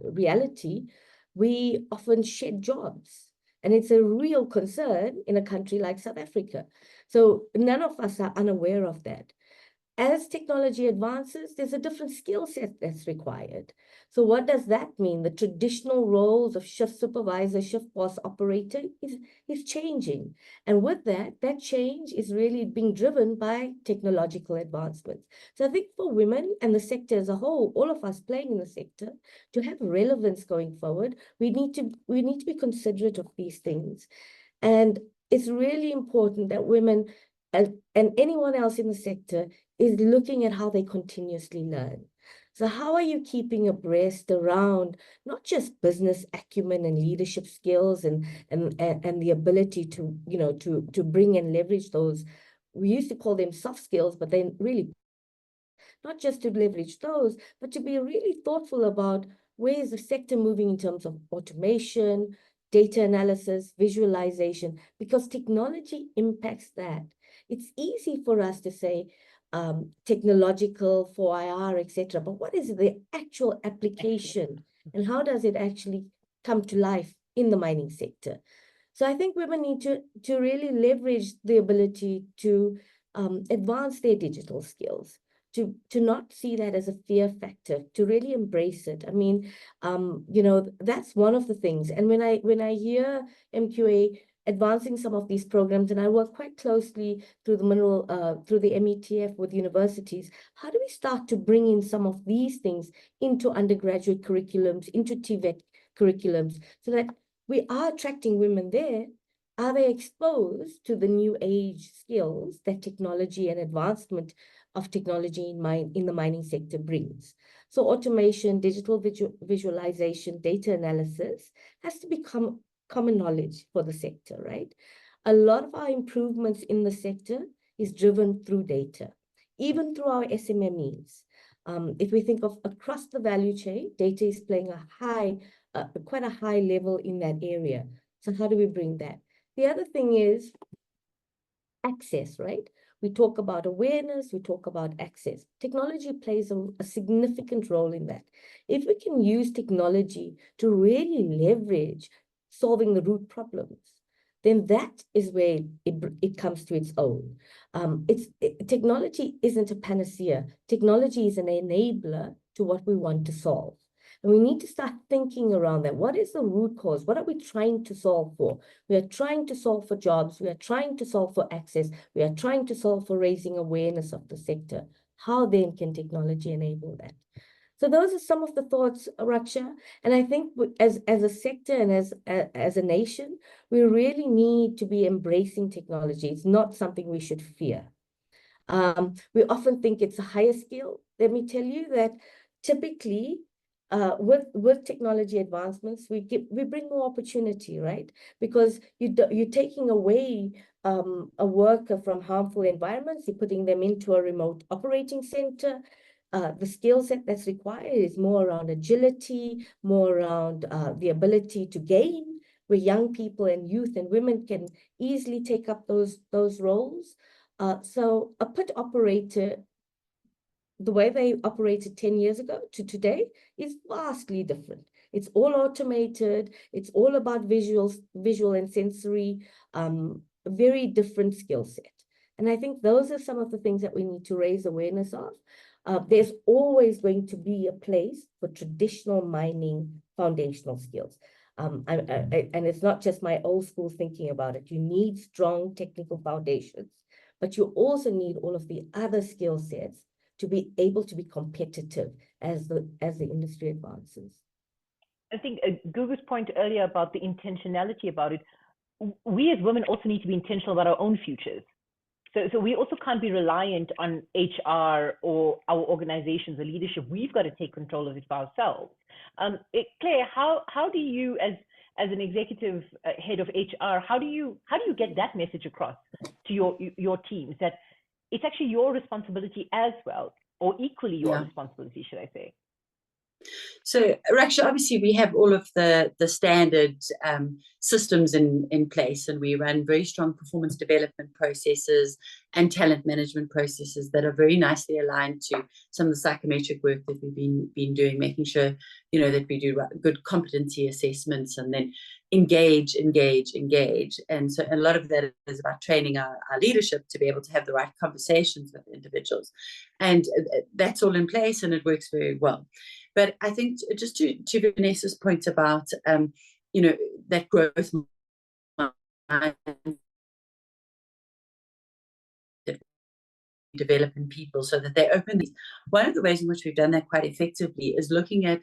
reality, we often shed jobs. And it's a real concern in a country like South Africa. So none of us are unaware of that. As technology advances, there's a different skill set that's required. So what does that mean? The traditional roles of shift supervisor, shift boss, operator is changing. And with that change is really being driven by technological advancements. So I think for women and the sector as a whole, all of us playing in the sector, to have relevance going forward, we need to be considerate of these things. And it's really important that women and anyone else in the sector is looking at how they continuously learn. So how are you keeping abreast around not just business acumen and leadership skills and the ability to, to bring and leverage those, we used to call them soft skills, but then really not just to leverage those, but to be really thoughtful about where is the sector moving in terms of automation, data analysis, visualization, because technology impacts that. It's easy for us to say, technological, 4IR, etc. But what is the actual application and how does it actually come to life in the mining sector? So I think women need to really leverage the ability to advance their digital skills, to not see that as a fear factor, to really embrace it. I mean, that's one of the things. And when I hear MQA advancing some of these programs, and I work quite closely through through the METF with universities, how do we start to bring in some of these things into undergraduate curriculums, into TVET curriculums, so that we are attracting women there? Are they exposed to the new age skills that technology and advancement of technology in the mining sector brings? So automation, digital visualization, data analysis has to become common knowledge for the sector, right? A lot of our improvements in the sector is driven through data, even through our SMMEs. If we think of across the value chain, data is playing quite a high level in that area. So how do we bring that? The other thing is access, right? We talk about awareness, we talk about access. Technology plays a significant role in that. If we can use technology to really leverage solving the root problems, then that is where it comes to its own. Technology isn't a panacea. Technology is an enabler to what we want to solve. And we need to start thinking around that. What is the root cause? What are we trying to solve for? We are trying to solve for jobs. We are trying to solve for access. We are trying to solve for raising awareness of the sector. How then can technology enable that? So those are some of the thoughts, Raksha. And I think as a sector and as a nation, we really need to be embracing technology. It's not something we should fear. We often think it's a higher skill. Let me tell you that typically, with technology advancements, we bring more opportunity, right? Because you're taking away a worker from harmful environments, you're putting them into a remote operating center. The skill set that's required is more around agility, more around the ability to gain, where young people and youth and women can easily take up those roles. So a pit operator, the way they operated 10 years ago to today is vastly different. It's all automated. It's all about visual and sensory, very different skill set. And I think those are some of the things that we need to raise awareness of. There's always going to be a place for traditional mining foundational skills. And it's not just my old school thinking about it. You need strong technical foundations, but you also need all of the other skill sets to be able to be competitive as the industry advances. I think Gugu's point earlier about the intentionality about it, we as women also need to be intentional about our own futures. So we also can't be reliant on HR or our organizations or leadership. We've got to take control of it for ourselves. Claire, how do you, as an executive head of HR, how do you get that message across to your teams that it's actually your responsibility as well, or equally your responsibility, should I say? So, Raksha, obviously we have all of the standard systems in place, and we run very strong performance development processes and talent management processes that are very nicely aligned to some of the psychometric work that we've been doing, making sure, you know, that we do good competency assessments and then engage. And so a lot of that is about training our leadership to be able to have the right conversations with individuals. And that's all in place, and it works very well. But I think just to Vanessa's point about, you know, that growth develop in people so that they open these. One of the ways in which we've done that quite effectively is looking at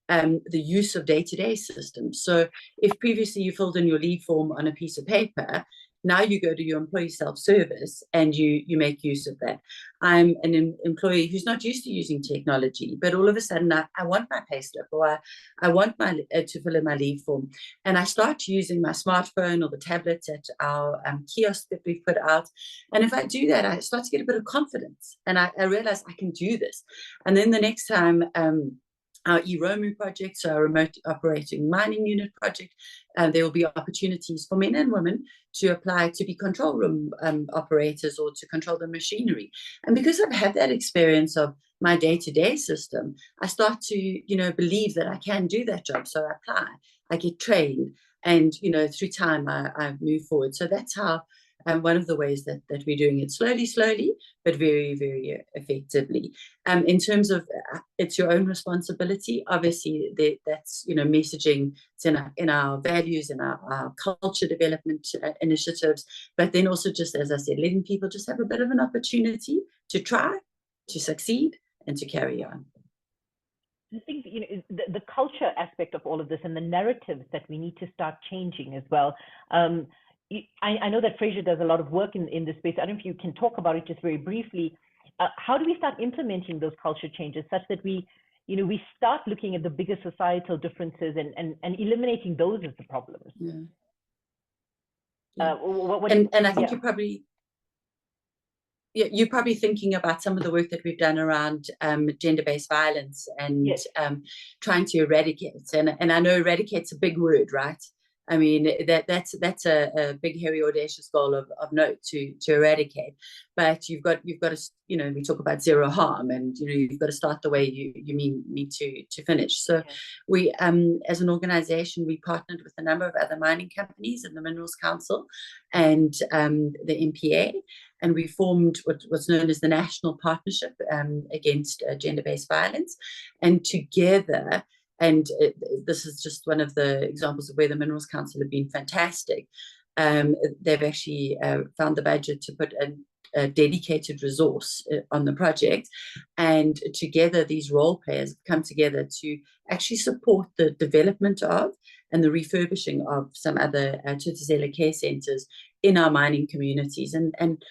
the use of day-to-day systems. So if previously you filled in your leave form on a piece of paper, now you go to your employee self-service and you make use of that. I'm an employee who's not used to using technology, but all of a sudden I want my payslip, or I want to fill in my leave form, and I start using my smartphone or the tablets at our kiosk that we've put out. And if I do that, I start to get a bit of confidence, and I realize I can do this. And then the next time, our 𝗍𝗏𝗻 project, so our remote operating mining unit project, there will be opportunities for men and women to apply to be control room operators or to control the machinery. And because I've had that experience of my day-to-day system, I start to, you know, believe that I can do that job. So I apply, I get trained, and, you know, through time I move forward. So that's how one of the ways that we're doing it, slowly, but very, very effectively. In terms of it's your own responsibility, obviously that's, you know, messaging, it's in our values and our culture development initiatives, but then also, just as I said, letting people just have a bit of an opportunity to try, to succeed, and to carry on. I think, you know, the culture aspect of all of this and the narratives that we need to start changing as well. I know that Fraser does a lot of work in this space. I don't know if you can talk about it just very briefly. How do we start implementing those culture changes such that we start looking at the bigger societal differences and eliminating those as the problems? And I think you're probably thinking about some of the work that we've done around gender-based violence and trying to eradicate. And I know eradicate's a big word, right? I mean, that's a big, hairy, audacious goal of note to eradicate. But you've got to, you know, we talk about zero harm, and, you know, you've got to start the way you mean to finish. So we, as an organization, we partnered with a number of other mining companies and the Minerals Council and the MPA, and we formed what's known as the National Partnership Against Gender-Based Violence. And together, and this is just one of the examples of where the Minerals Council have been fantastic. They've actually found the budget to put a dedicated resource on the project. And together, these role players have come together to actually support the development of and the refurbishing of some other 𝗡𝗸𝗃 care centers in our mining communities. And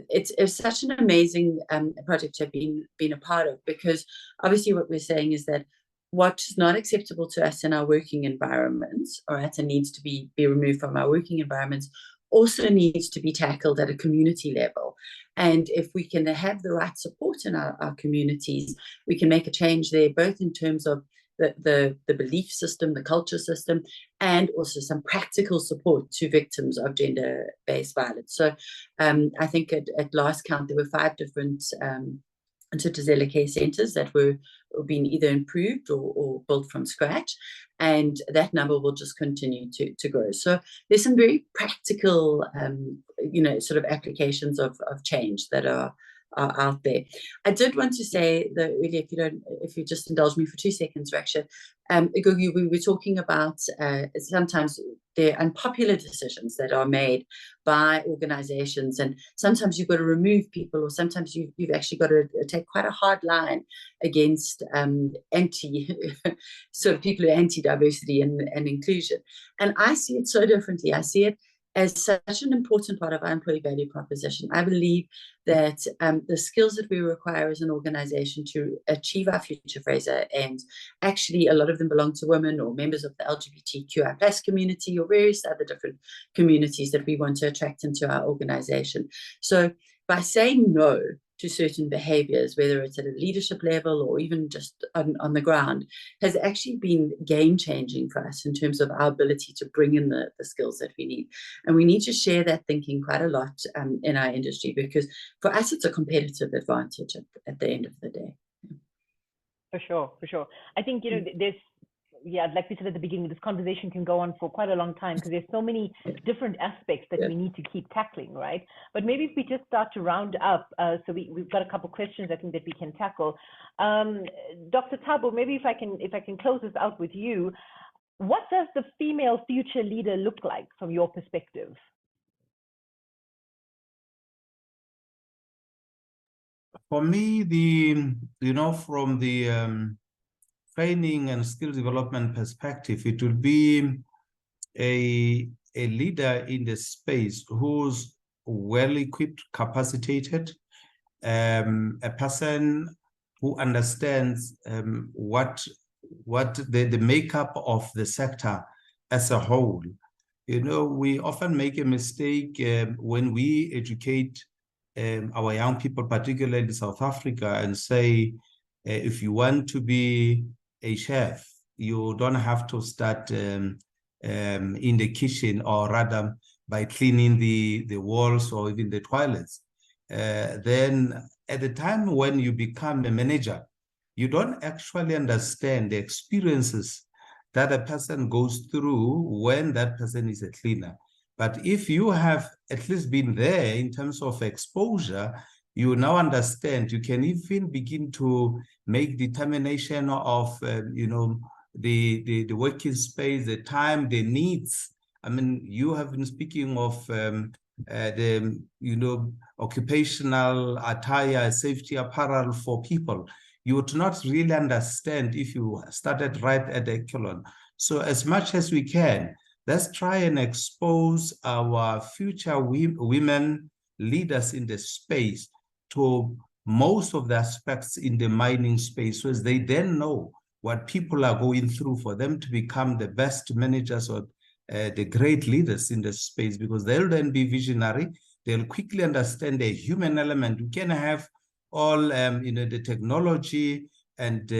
it's such an amazing project to have been a part of, because obviously what we're saying is that what's not acceptable to us in our working environments, or and needs to be removed from our working environments, also needs to be tackled at a community level. And if we can have the right support in our communities, we can make a change there, both in terms of the belief system, the culture system, and also some practical support to victims of gender-based violence. So I think at last count, there were 5 different 𝗡𝗸𝗃 care centers that were being either improved or built from scratch, and that number will just continue to grow. So there's some very practical, you know, sort of applications of change that are out there. I did want to say that really, if you just indulge me for 2 seconds, Raksha, we were talking about sometimes there are unpopular decisions that are made by organizations, and sometimes you've got to remove people, or sometimes you've actually got to take quite a hard line against sort of people who are anti-diversity and inclusion. And I see it so differently. I see it as such an important part of our employee value proposition. I believe that the skills that we require as an organization to achieve our future, Fraser, and actually a lot of them belong to women or members of the LGBTQI+ community or various other different communities that we want to attract into our organization. So by saying no to certain behaviors, whether it's at a leadership level or even just on the ground, has actually been game-changing for us in terms of our ability to bring in the skills that we need. And we need to share that thinking quite a lot in our industry, because for us, it's a competitive advantage at the end of the day. For sure, for sure. I think, you know, there's, yeah, like we said at the beginning, this conversation can go on for quite a long time because there's so many different aspects that we need to keep tackling, right? But maybe if we just start to round up, so we've got a couple questions I think that we can tackle. Dr. Thabo, maybe if I can close this out with you, what does the female future leader look like from your perspective? For me, from the training and skill development perspective, it will be a leader in the space who's well-equipped, capacitated, a person who understands what the makeup of the sector as a whole. You know, we often make a mistake when we educate our young people, particularly in South Africa, and say, if you want to be a chef, you don't have to start in the kitchen, or rather by cleaning the walls or even the toilets. Then at the time when you become a manager, you don't actually understand the experiences that a person goes through when that person is a cleaner. But if you have at least been there in terms of exposure, you now understand. You can even begin to make determination of, the working space, the time, the needs. I mean, you have been speaking of the occupational attire, safety apparel for people. You would not really understand if you started right at the echelon. So as much as we can, let's try and expose our future women leaders in the space to most of the aspects in the mining space, so as they then know what people are going through for them to become the best managers or the great leaders in the space, because they'll then be visionary. They'll quickly understand the human element. We can have all the technology and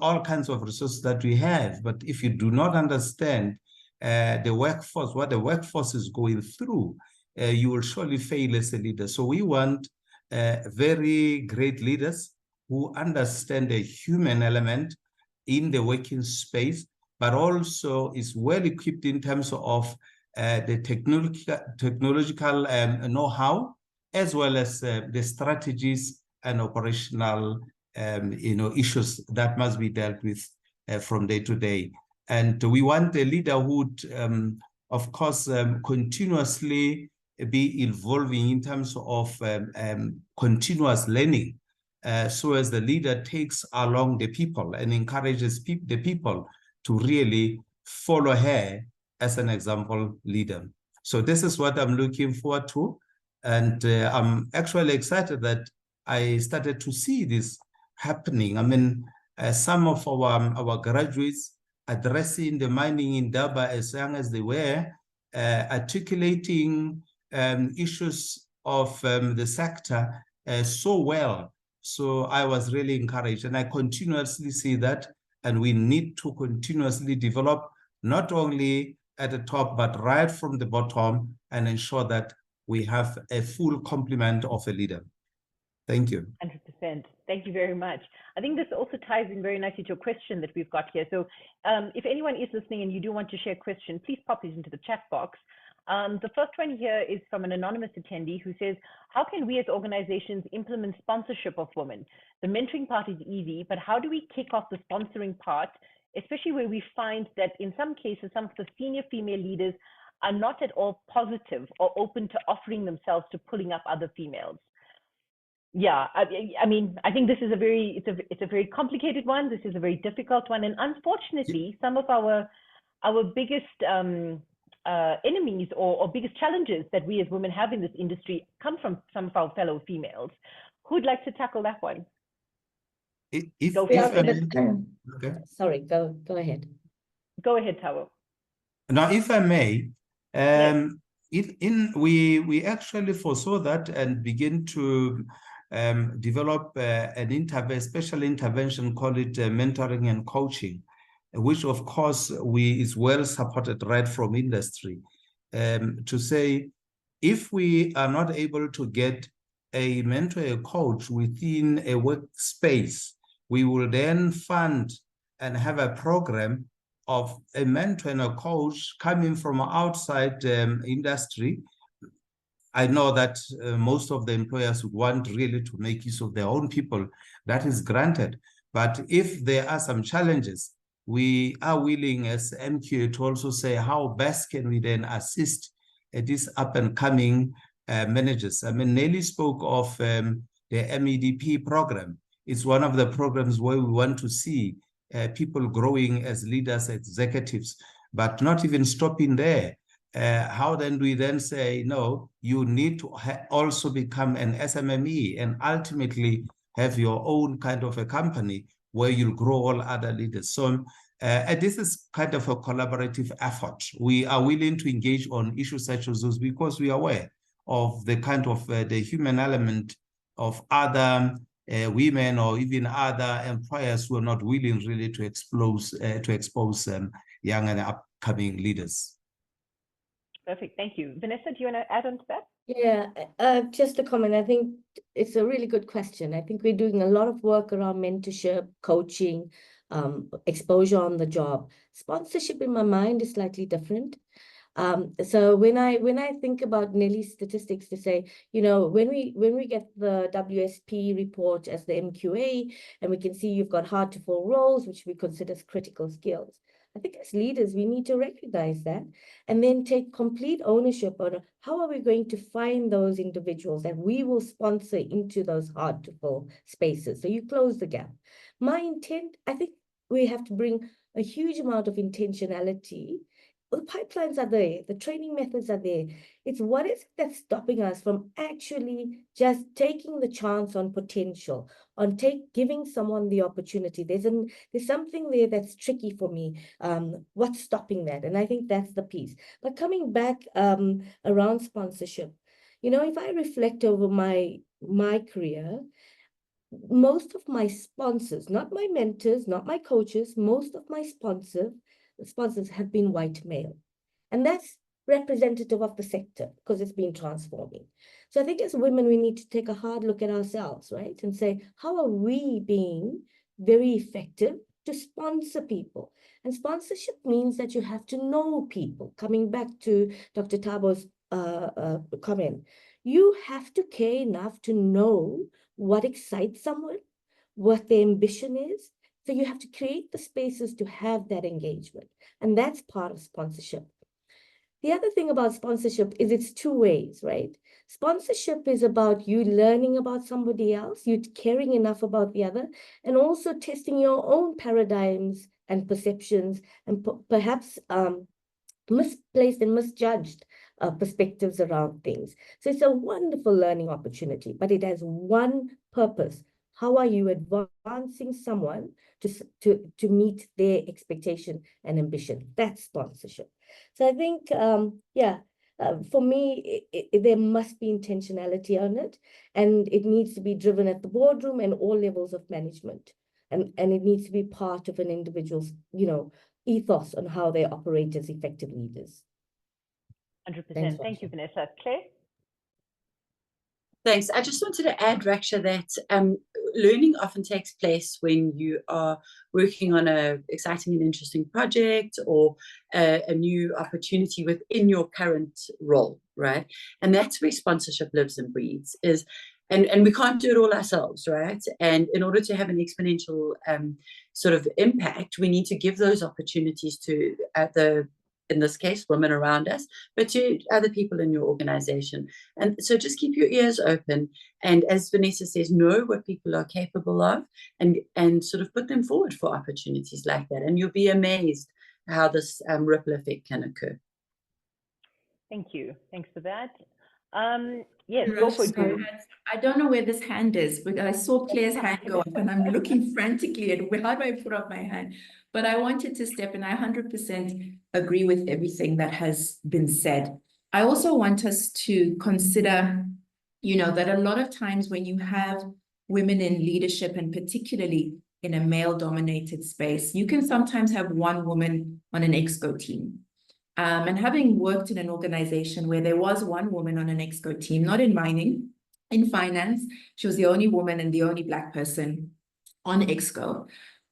all kinds of resources that we have, but if you do not understand the workforce, what the workforce is going through, you will surely fail as a leader. So we want very great leaders who understand the human element in the working space, but also is well equipped in terms of the technological know-how, as well as the strategies and operational issues that must be dealt with from day to day. And we want a leader who would, of course, continuously be evolving in terms of continuous learning, so as the leader takes along the people and encourages the people to really follow her as an example leader. So this is what I'm looking forward to. And I'm actually excited that I started to see this happening. I mean, some of our graduates addressing the mining in Durban as young as they were, articulating issues of the sector so well. So I was really encouraged, and I continuously see that, and we need to continuously develop, not only at the top, but right from the bottom, and ensure that we have a full complement of a leader. Thank you. 100%. Thank you very much. I think this also ties in very nicely to a question that we've got here. So if anyone is listening and you do want to share a question, please pop it into the chat box. The first one here is from an anonymous attendee who says, how can we as organizations implement sponsorship of women? The mentoring part is easy, but how do we kick off the sponsoring part especially where we find that in some cases, some of the senior female leaders are not at all positive or open to offering themselves to pulling up other females. Yeah, I mean, I think this is it's a very complicated one. This is a very difficult one, and unfortunately, some of our biggest enemies or biggest challenges that we as women have in this industry come from some of our fellow females. Who'd like to tackle that one? Sorry, go ahead. Go ahead, 𝗧𝗪𝗏. Now, if I may, Yes. we actually foresaw that and begin to develop a special intervention, call it mentoring and coaching, which of course is well supported right from industry, to say if we are not able to get a mentor, a coach within a workspace, we will then fund and have a program of a mentor and a coach coming from outside industry. I know that most of the employers would want really to make use of their own people. That is granted. But if there are some challenges, we are willing as MQA to also say how best can we then assist these up-and-coming managers. I mean, Nelly spoke of the MEDP program. It's one of the programs where we want to see people growing as leaders, executives, but not even stopping there. How then do we then say, no, you need to also become an SMME and ultimately have your own kind of a company where you'll grow all other leaders. So this is kind of a collaborative effort. We are willing to engage on issues such as those because we are aware of the kind of the human element of other women or even other employers who are not willing really to expose young and upcoming leaders. Perfect, thank you. Vanessa, do you want to add on to that? Yeah, just a comment. I think it's a really good question. I think we're doing a lot of work around mentorship, coaching, exposure on the job. Sponsorship in my mind is slightly different. So when I think about Nelly's statistics to say, you know, when we get the WSP report as the MQA, and we can see you've got hard to fill roles, which we consider as critical skills. I think as leaders, we need to recognize that and then take complete ownership on how are we going to find those individuals that we will sponsor into those hard to fill spaces. So you close the gap. My intent, I think we have to bring a huge amount of intentionality. The pipelines are there, the training methods are there. It's what is it that's stopping us from actually just taking the chance on potential, on giving someone the opportunity. There's something there that's tricky for me. What's stopping that? And I think that's the piece. But coming back around sponsorship, you know, if I reflect over my career, most of my sponsors, not my mentors, not my coaches, most of my sponsors have been white male. And that's representative of the sector because it's been transforming. So I think as women, we need to take a hard look at ourselves, right? And say, how are we being very effective to sponsor people? And sponsorship means that you have to know people. Coming back to Dr. Thabo's comment, you have to care enough to know what excites someone, what their ambition is. So you have to create the spaces to have that engagement. And that's part of sponsorship. The other thing about sponsorship is it's two ways, right? Sponsorship is about you learning about somebody else, you caring enough about the other, and also testing your own paradigms and perceptions and perhaps misplaced and misjudged perspectives around things. So it's a wonderful learning opportunity, but it has one purpose. How are you advancing someone to meet their expectation and ambition? That's sponsorship. So I think, for me, there must be intentionality on it, and it needs to be driven at the boardroom and all levels of management. And it needs to be part of an individual's, you know, ethos on how they operate as effective leaders. 100%. Thank you, Vanessa. Claire? Thanks. I just wanted to add, Raksha, that learning often takes place when you are working on an exciting and interesting project or a new opportunity within your current role, right? And that's where sponsorship lives and breathes, is And we can't do it all ourselves, right? And in order to have an exponential sort of impact, we need to give those opportunities to in this case, women around us, but to other people in your organization. And so just keep your ears open. And as Vanessa says, know what people are capable of and sort of put them forward for opportunities like that. And you'll be amazed how this ripple effect can occur. Thank you. Thanks for that. Yes, go for it. I don't know where this hand is, but I saw Claire's hand go up and I'm looking frantically at how do I put up my hand? But I wanted to step in. I 100% agree with everything that has been said. I also want us to consider, that a lot of times when you have women in leadership, and particularly in a male-dominated space, you can sometimes have one woman on an ExCo team. And having worked in an organization where there was one woman on an ExCo team, not in mining, in finance, she was the only woman and the only Black person on ExCo.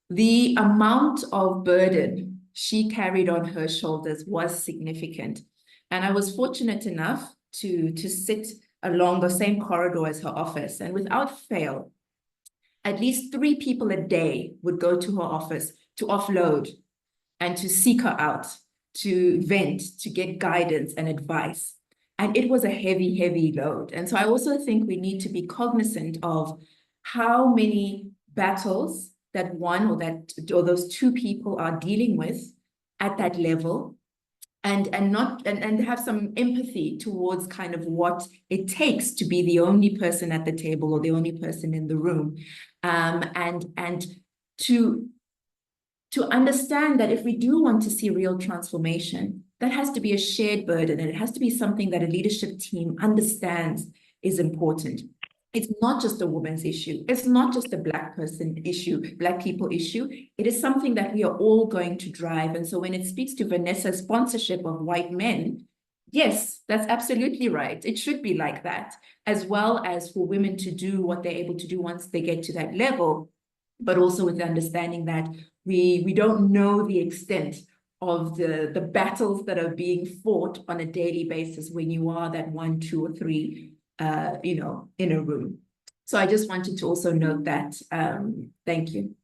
The amount of burden she carried on her shoulders was significant. And I was fortunate enough to sit along the same corridor as her office. And without fail, at least 3 people a day would go to her office to offload and to seek her out, to vent, to get guidance and advice. And it was a heavy, heavy load. And so I also think we need to be cognizant of how many battles that one or those 2 people are dealing with at that level, and have some empathy towards kind of what it takes to be the only person at the table or the only person in the room, and to understand that if we do want to see real transformation, that has to be a shared burden, and it has to be something that a leadership team understands is important. It's not just a woman's issue. It's not just a Black person issue, Black people issue. It is something that we are all going to drive. And so when it speaks to Vanessa's sponsorship of white men, yes, that's absolutely right. It should be like that, as well as for women to do what they're able to do once they get to that level, but also with the understanding that we don't know the extent of the battles that are being fought on a daily basis when you are that 1, 2, or 3 in a room. So I just wanted to also note that. Thank you.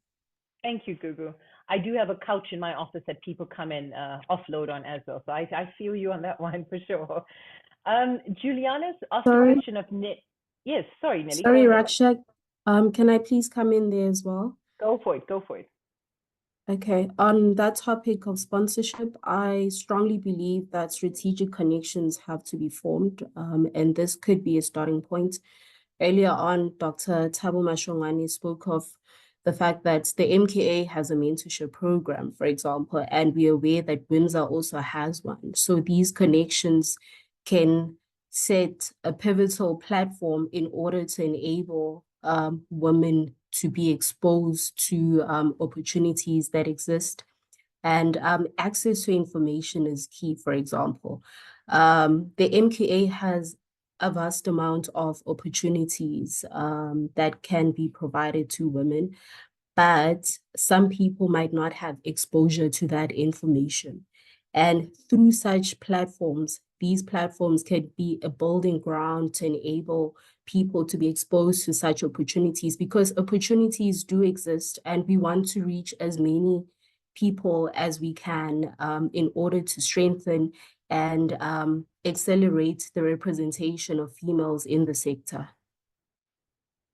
Thank you, Gugu. I do have a couch in my office that people come and offload on as well. So I feel you on that one for sure. Juliana's asked a question of Yes, sorry, Nelly. Sorry, Raksha. Can I please come in there as well? Go for it. Go for it. Okay, on that topic of sponsorship, I strongly believe that strategic connections have to be formed, and this could be a starting point. Earlier on, Dr. 𝗓𝗵𝗯𝘀𝘀𝘀 spoke of the fact that the MKA has a mentorship program, for example, and we're aware that WiMSA also has one. So these connections can set a pivotal platform in order to enable women to be exposed to opportunities that exist. And access to information is key, for example. The MKA has a vast amount of opportunities that can be provided to women, but some people might not have exposure to that information. And through such platforms, these platforms can be a building ground to enable people to be exposed to such opportunities, because opportunities do exist and we want to reach as many people as we can in order to strengthen and accelerate the representation of females in the sector.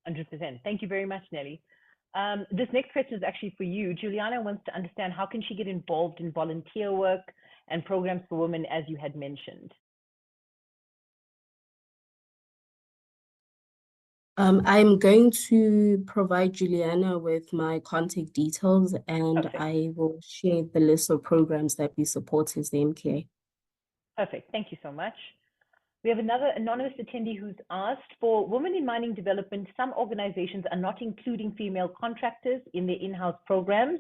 100%. Thank you very much, Nelly. This next question is actually for you. Juliana wants to understand how can she get involved in volunteer work and programs for women, as you had mentioned. I'm going to provide Juliana with my contact details, and Okay. I will share the list of programs that we support as the MKA. Perfect. Thank you so much. We have another anonymous attendee who's asked, for women in mining development, some organizations are not including female contractors in their in-house programs.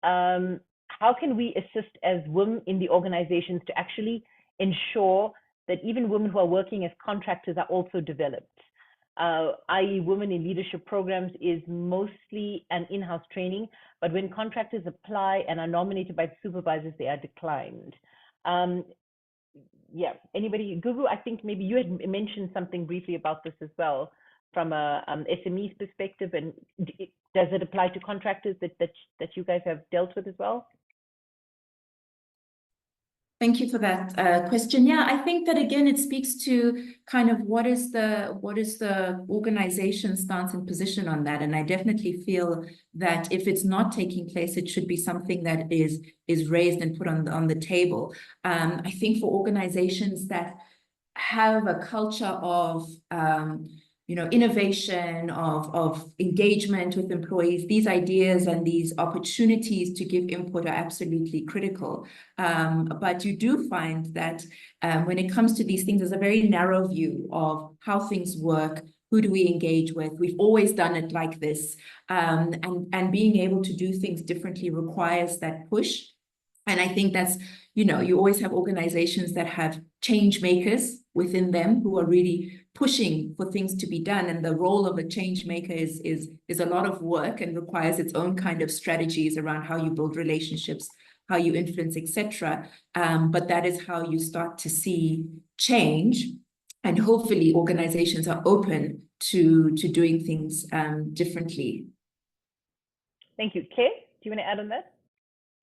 How can we assist as women in the organizations to actually ensure that even women who are working as contractors are also developed? I.e. women in leadership programs is mostly an in-house training, but when contractors apply and are nominated by supervisors, they are declined. Yeah, anybody? Gugu, I think maybe you had mentioned something briefly about this as well. from a SME's perspective, and does it apply to contractors that you guys have dealt with as well? Thank you for that question. Yeah, I think that again, it speaks to kind of what is the organization's stance and position on that. And I definitely feel that if it's not taking place, it should be something that is raised and put on the table. I think for organizations that have a culture of innovation, of engagement with employees, these ideas and these opportunities to give input are absolutely critical. But you do find that when it comes to these things, there's a very narrow view of how things work. Who do we engage with? We've always done it like this. And being able to do things differently requires that push. And I think that's, you always have organizations that have change makers within them who are really pushing for things to be done. And the role of a change maker is a lot of work and requires its own kind of strategies around how you build relationships, how you influence, etc. But that is how you start to see change. And hopefully organizations are open to doing things differently. Thank you. Kay, do you want to add on that?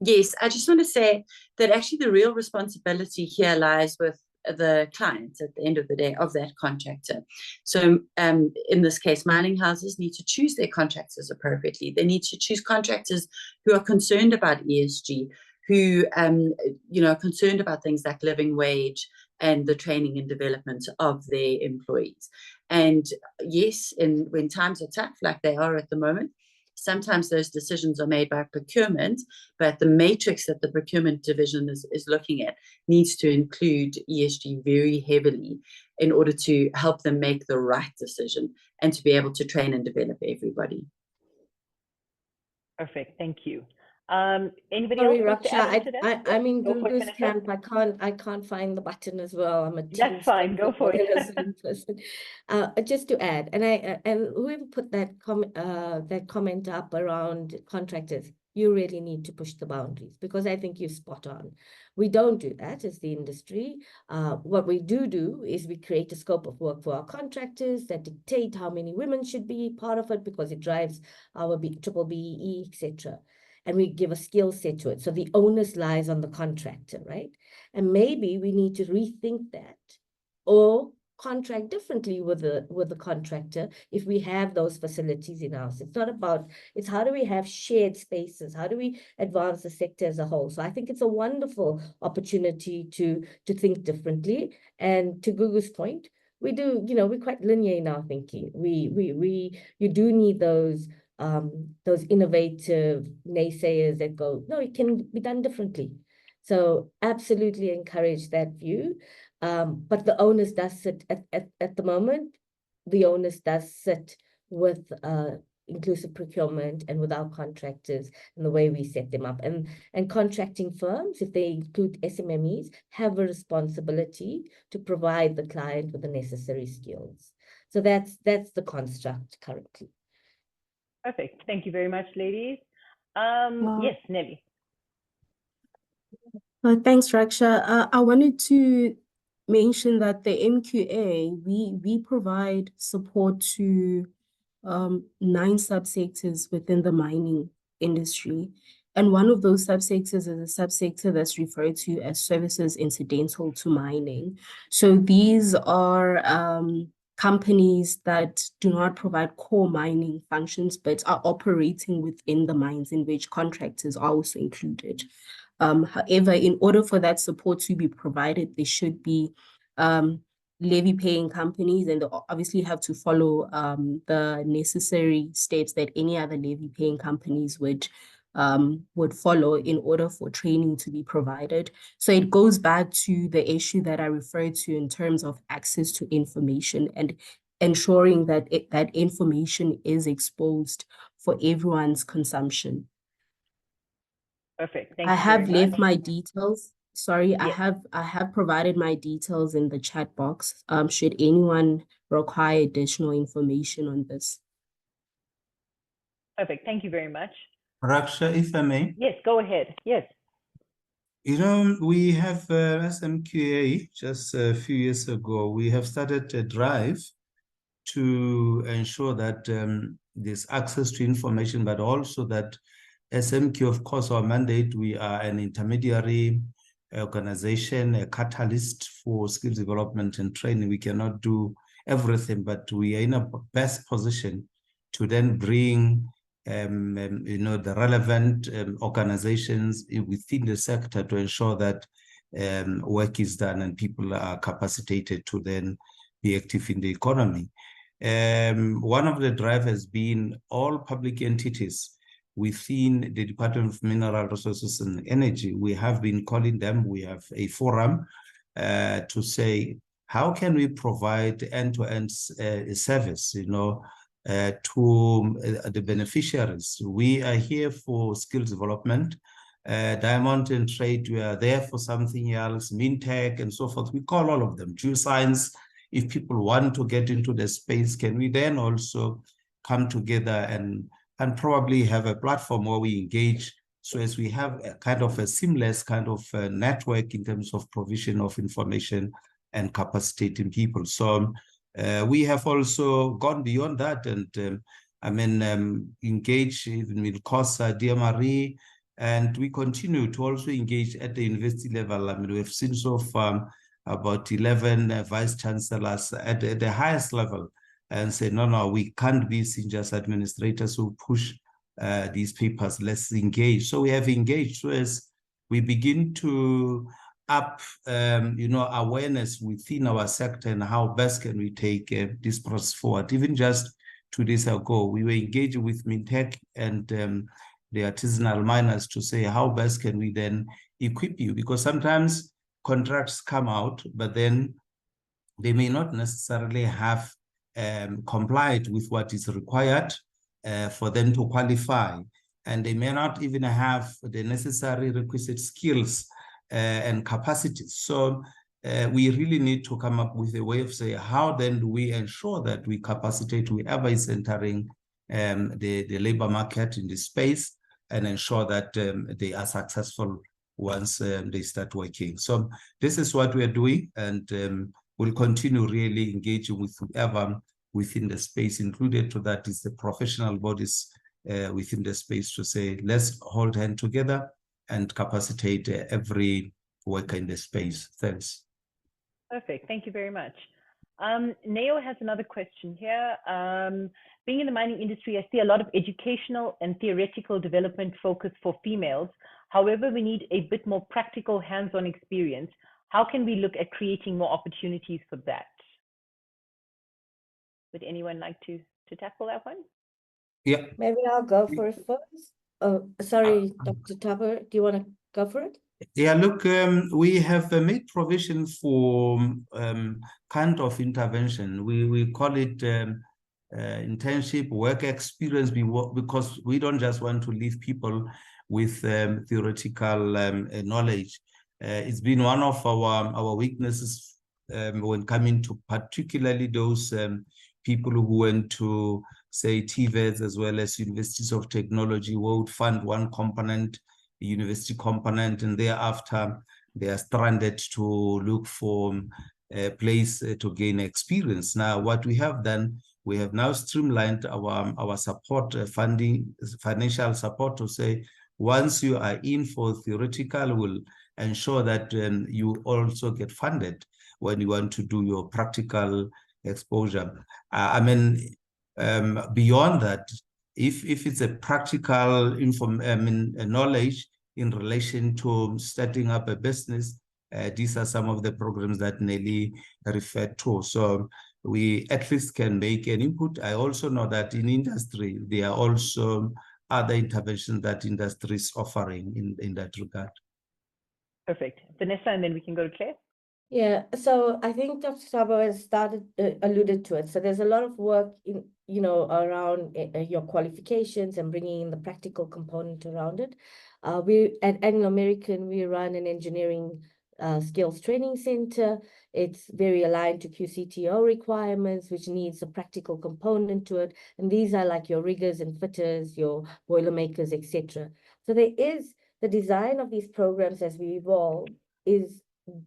Yes, I just want to say that actually the real responsibility here lies with the clients at the end of the day of that contractor. So in this case, mining houses need to choose their contractors appropriately. They need to choose contractors who are concerned about ESG, who are concerned about things like living wage and the training and development of their employees. And yes, when times are tough like they are at the moment, sometimes those decisions are made by procurement, but the matrix that the procurement division is looking at needs to include ESG very heavily in order to help them make the right decision and to be able to train and develop everybody. Perfect. Thank you. Anybody Sorry, else? Raksha, I'm in Gugu's camp. I can't find the button as well. I'm a That's fine. Go for it. person. Just to add, and whoever put that comment up around contractors, you really need to push the boundaries, because I think you're spot on. We don't do that as the industry. What we do is we create a scope of work for our contractors that dictate how many women should be part of it, because it drives our 𝗡𝗶𝗶𝗿, etc. And we give a skill set to it. So the onus lies on the contractor, right? And maybe we need to rethink that or contract differently with the contractor if we have those facilities in-house. It's not about, it's how do we have shared spaces? How do we advance the sector as a whole? So I think it's a wonderful opportunity to think differently. And to Gugu's point, we do, we're quite linear in our thinking. You do need those innovative naysayers that go, no, it can be done differently. So absolutely encourage that view. But the onus does sit at the moment. The onus does sit with inclusive procurement and with our contractors and the way we set them up. And contracting firms, if they include SMMEs, have a responsibility to provide the client with the necessary skills. So that's the construct currently. Perfect. Thank you very much, ladies. Yes, Nelly. Thanks, Raksha. I wanted to mention that the MQA, we provide support to 9 subsectors within the mining industry. And one of those subsectors is a subsector that's referred to as services incidental to mining. So these are companies that do not provide core mining functions, but are operating within the mines in which contractors are also included. However, in order for that support to be provided, there should be levy-paying companies, and they obviously have to follow the necessary steps that any other levy-paying companies would follow in order for training to be provided. So it goes back to the issue that I referred to in terms of access to information and ensuring that that information is exposed for everyone's consumption. Perfect. Thank you. I have left my details. Sorry, yes. I have provided my details in the chat box. Should anyone require additional information on this? Perfect. Thank you very much. Raksha, if I may. Yes, go ahead. Yes. We have SMQA just a few years ago. We have started a drive to ensure that there's access to information, but also that SMQ, of course, our mandate, we are an intermediary organization, a catalyst for skills development and training. We cannot do everything, but we are in a best position to then bring the relevant organizations within the sector to ensure that work is done and people are capacitated to then be active in the economy. One of the drive has been all public entities within the Department of Mineral Resources and Energy. We have been calling them, we have a forum to say, how can we provide end-to-end service, to the beneficiaries? We are here for skills development, diamond and trade, we are there for something else, MinTech and so forth. We call all of them. Geoscience, if people want to get into the space, can we then also come together and probably have a platform where we engage, so as we have a kind of a seamless kind of network in terms of provision of information and capacitating people. So we have also gone beyond that and engage even with 𝗧𝗵, DMRE, and we continue to also engage at the university level. We have seen so far about 11 vice chancellors at the highest level and say, no, we can't be seen just administrators who push these papers, let's engage. So we have engaged. So as we begin to up, awareness within our sector and how best can we take this process forward. Even just 2 days ago, we were engaging with MinTech and the artisanal miners to say, how best can we then equip you? Because sometimes contracts come out, but then they may not necessarily have complied with what is required for them to qualify. And they may not even have the necessary requisite skills and capacities. So we really need to come up with a way of saying, how then do we ensure that we capacitate whoever is entering the labor market in this space and ensure that they are successful once they start working. So this is what we are doing, and we'll continue really engaging with whoever within the space. Included to that is the professional bodies within the space to say, let's hold hands together and capacitate every worker in the space. Thanks. Perfect. Thank you very much. Neo has another question here. Being in the mining industry, I see a lot of educational and theoretical development focus for females. However, we need a bit more practical hands-on experience. How can we look at creating more opportunities for that? Would anyone like to tackle that one? Yeah. Maybe I'll go for it first. Oh, sorry, Dr. 𝗏𝗏, do you want to go for it? Yeah, look, we have made provision for kind of intervention. We call it internship, work experience, because we don't just want to leave people with theoretical knowledge. It's been one of our weaknesses when coming to particularly those people who went to, say, TVETs as well as universities of technology, who would fund one component, the university component, and thereafter they are stranded to look for a place to gain experience. Now, what we have done, we have now streamlined our support funding, financial support, to say, once you are in for theoretical, we'll ensure that you also get funded when you want to do your practical exposure. Beyond that, if it's a practical knowledge in relation to starting up a business, these are some of the programs that Nelly referred to. So we at least can make an input. I also know that in industry, there are also other interventions that industry is offering in that regard. Perfect. Vanessa, and then we can go to Claire. Yeah, so I think Dr. 𝗏𝗏 has alluded to it. So there's a lot of work in, around your qualifications and bringing in the practical component around it. We at Anglo American, we run an engineering skills training center. It's very aligned to QCTO requirements, which needs a practical component to it. And these are like your riggers and fitters, your boilermakers, etc. So there is the design of these programs as we evolve is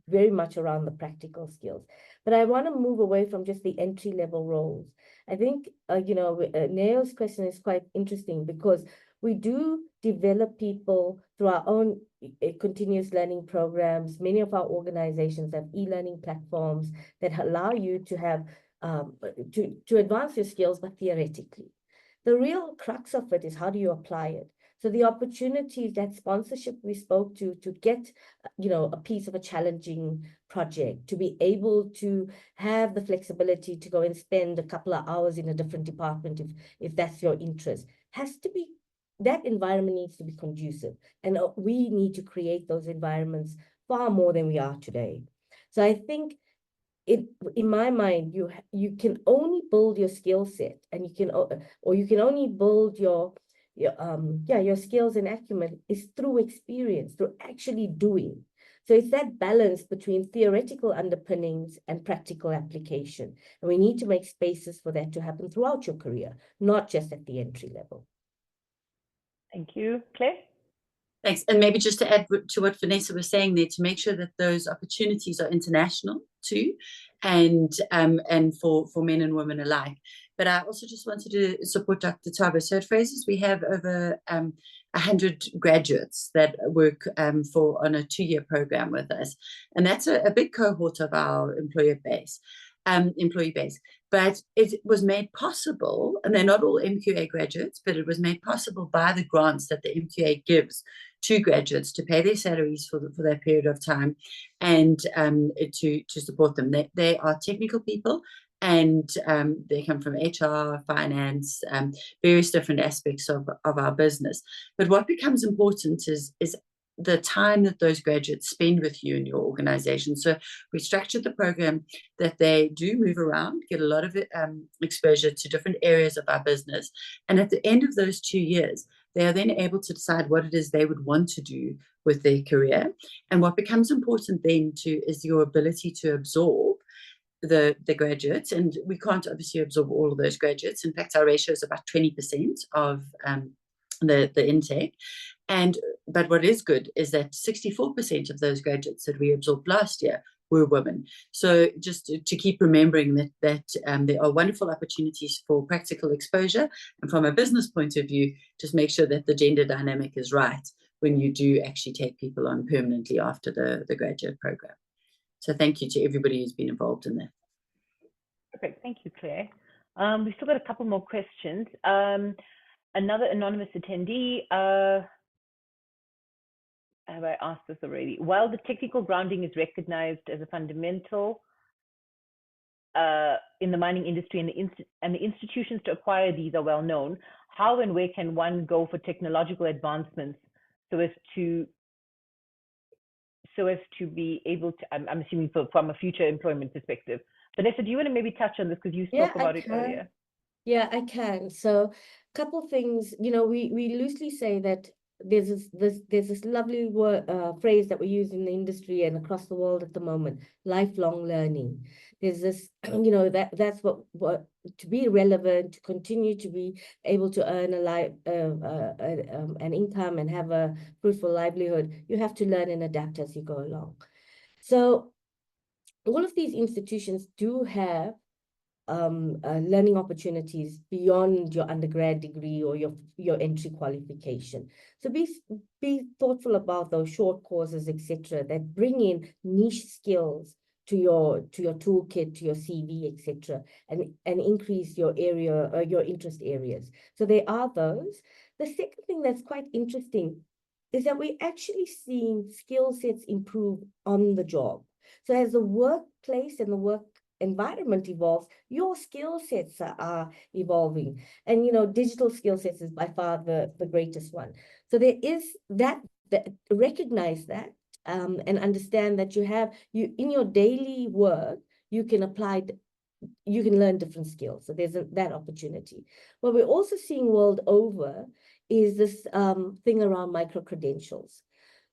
very much around the practical skills. But I want to move away from just the entry-level roles. I think, Neo's question is quite interesting because we do develop people through our own continuous learning programs. Many of our organizations have e-learning platforms that allow you to have to advance your skills, but theoretically. The real crux of it is how do you apply it? So the opportunities, that sponsorship we spoke to get, a piece of a challenging project, to be able to have the flexibility to go and spend a couple of hours in a different department if that's your interest, has to be, that environment needs to be conducive. And we need to create those environments far more than we are today. So I think in my mind, you can only build your skill set, and you can only build your skills and acumen is through experience, through actually doing. So it's that balance between theoretical underpinnings and practical application. And we need to make spaces for that to happen throughout your career, not just at the entry level. Thank you. Claire? Thanks. And maybe just to add to what Vanessa was saying there, to make sure that those opportunities are international too, and for men and women alike. But I also just wanted to support Dr. 𝗂𝗶𝗿. So at Fraser's, we have over 100 graduates that work on a 2-year program with us. And that's a big cohort of our employee base. But it was made possible, and they're not all MQA graduates, but it was made possible by the grants that the MQA gives to graduates to pay their salaries for that period of time, and to support them. They are technical people, and they come from HR, finance, various different aspects of our business. But what becomes important is the time that those graduates spend with you in your organization. So we structured the program that they do move around, get a lot of exposure to different areas of our business. And at the end of those 2 years, they are then able to decide what it is they would want to do with their career. And what becomes important then is your ability to absorb the graduates. And we can't obviously absorb all of those graduates. In fact, our ratio is about 20% of the intake. But what is good is that 64% of those graduates that we absorbed last year were women. So just to keep remembering that there are wonderful opportunities for practical exposure. And from a business point of view, just make sure that the gender dynamic is right when you do actually take people on permanently after the graduate program. So thank you to everybody who's been involved in that. Perfect. Thank you, Claire. We've still got a couple more questions. Another anonymous attendee, have I asked this already? While the technical grounding is recognized as a fundamental in the mining industry, and the institutions to acquire these are well known, how and where can one go for technological advancements so as to be able to, I'm assuming from a future employment perspective. Vanessa, do you want to maybe touch on this because you spoke about it earlier? Yeah, I can. So a couple things, we loosely say that there's this lovely phrase that we use in the industry and across the world at the moment, lifelong learning. There's this, that's what to be relevant, to continue to be able to earn an income and have a fruitful livelihood, you have to learn and adapt as you go along. So all of these institutions do have learning opportunities beyond your undergrad degree or your entry qualification. So be thoughtful about those short courses, etc., that bring in niche skills to your toolkit, to your CV, etc., and increase your area, your interest areas. So there are those. The second thing that's quite interesting is that we're actually seeing skill sets improve on the job. So as the workplace and the work environment evolves, your skill sets are evolving. And, digital skill sets is by far the greatest one. So there is that recognize that and understand that you in your daily work, you can learn different skills. So there's that opportunity. What we're also seeing world over is this thing around micro-credentials.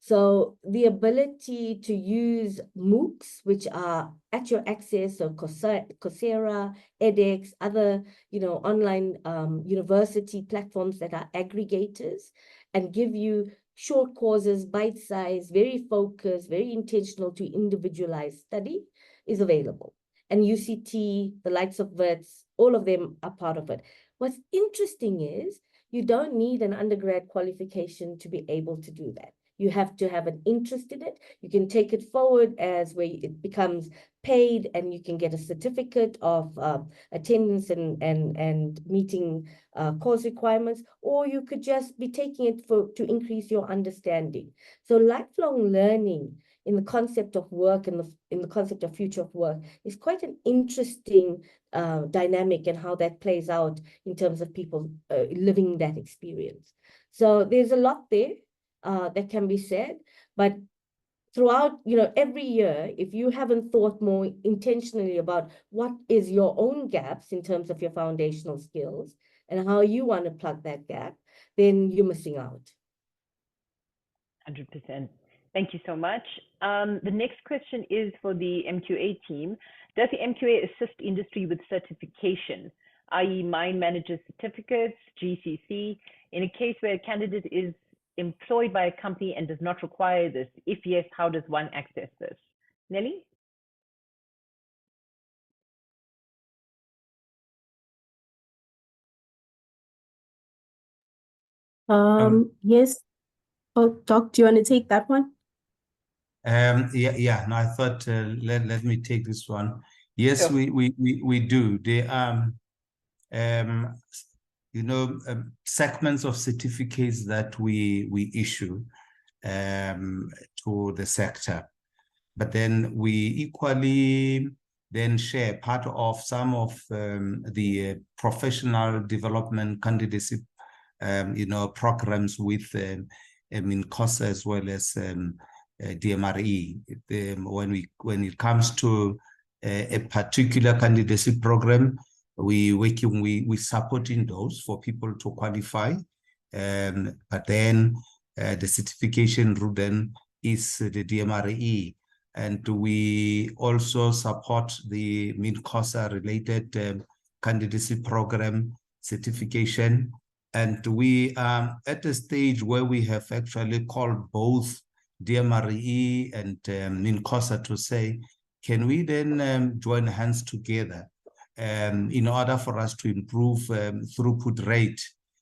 So the ability to use MOOCs, which are at your access, so Coursera, edX, other online university platforms that are aggregators and give you short courses, bite-sized, very focused, very intentional to individualized study is available. And UCT, the likes of WITS, all of them are part of it. What's interesting is you don't need an undergrad qualification to be able to do that. You have to have an interest in it. You can take it forward as where it becomes paid, and you can get a certificate of attendance and meeting course requirements, or you could just be taking it to increase your understanding. So lifelong learning in the concept of work and in the concept of future of work is quite an interesting dynamic, and how that plays out in terms of people living that experience. So there's a lot there that can be said, but throughout, every year, if you haven't thought more intentionally about what is your own gaps in terms of your foundational skills and how you want to plug that gap, then you're missing out. 100%. Thank you so much. The next question is for the MQA team. Does the MQA assist industry with certification, i.e. mine manager certificates, GCC, in a case where a candidate is employed by a company and does not require this? If yes, how does one access this? Nelly? Yes. Oh, Doc, do you want to take that one? No, I thought let me take this one. Yes, sure. we do. There are segments of certificates that we issue to the sector, but then we equally then share part of some of the professional development candidacy programs with COSA as well as DMRE. When it comes to a particular candidacy program, we supporting those for people to qualify, but then the certification route then is the DMRE, and we also support the COSA related candidacy program certification. And we are at a stage where we have actually called both DMRE and COSA to say, can we then join hands together in order for us to improve throughput rate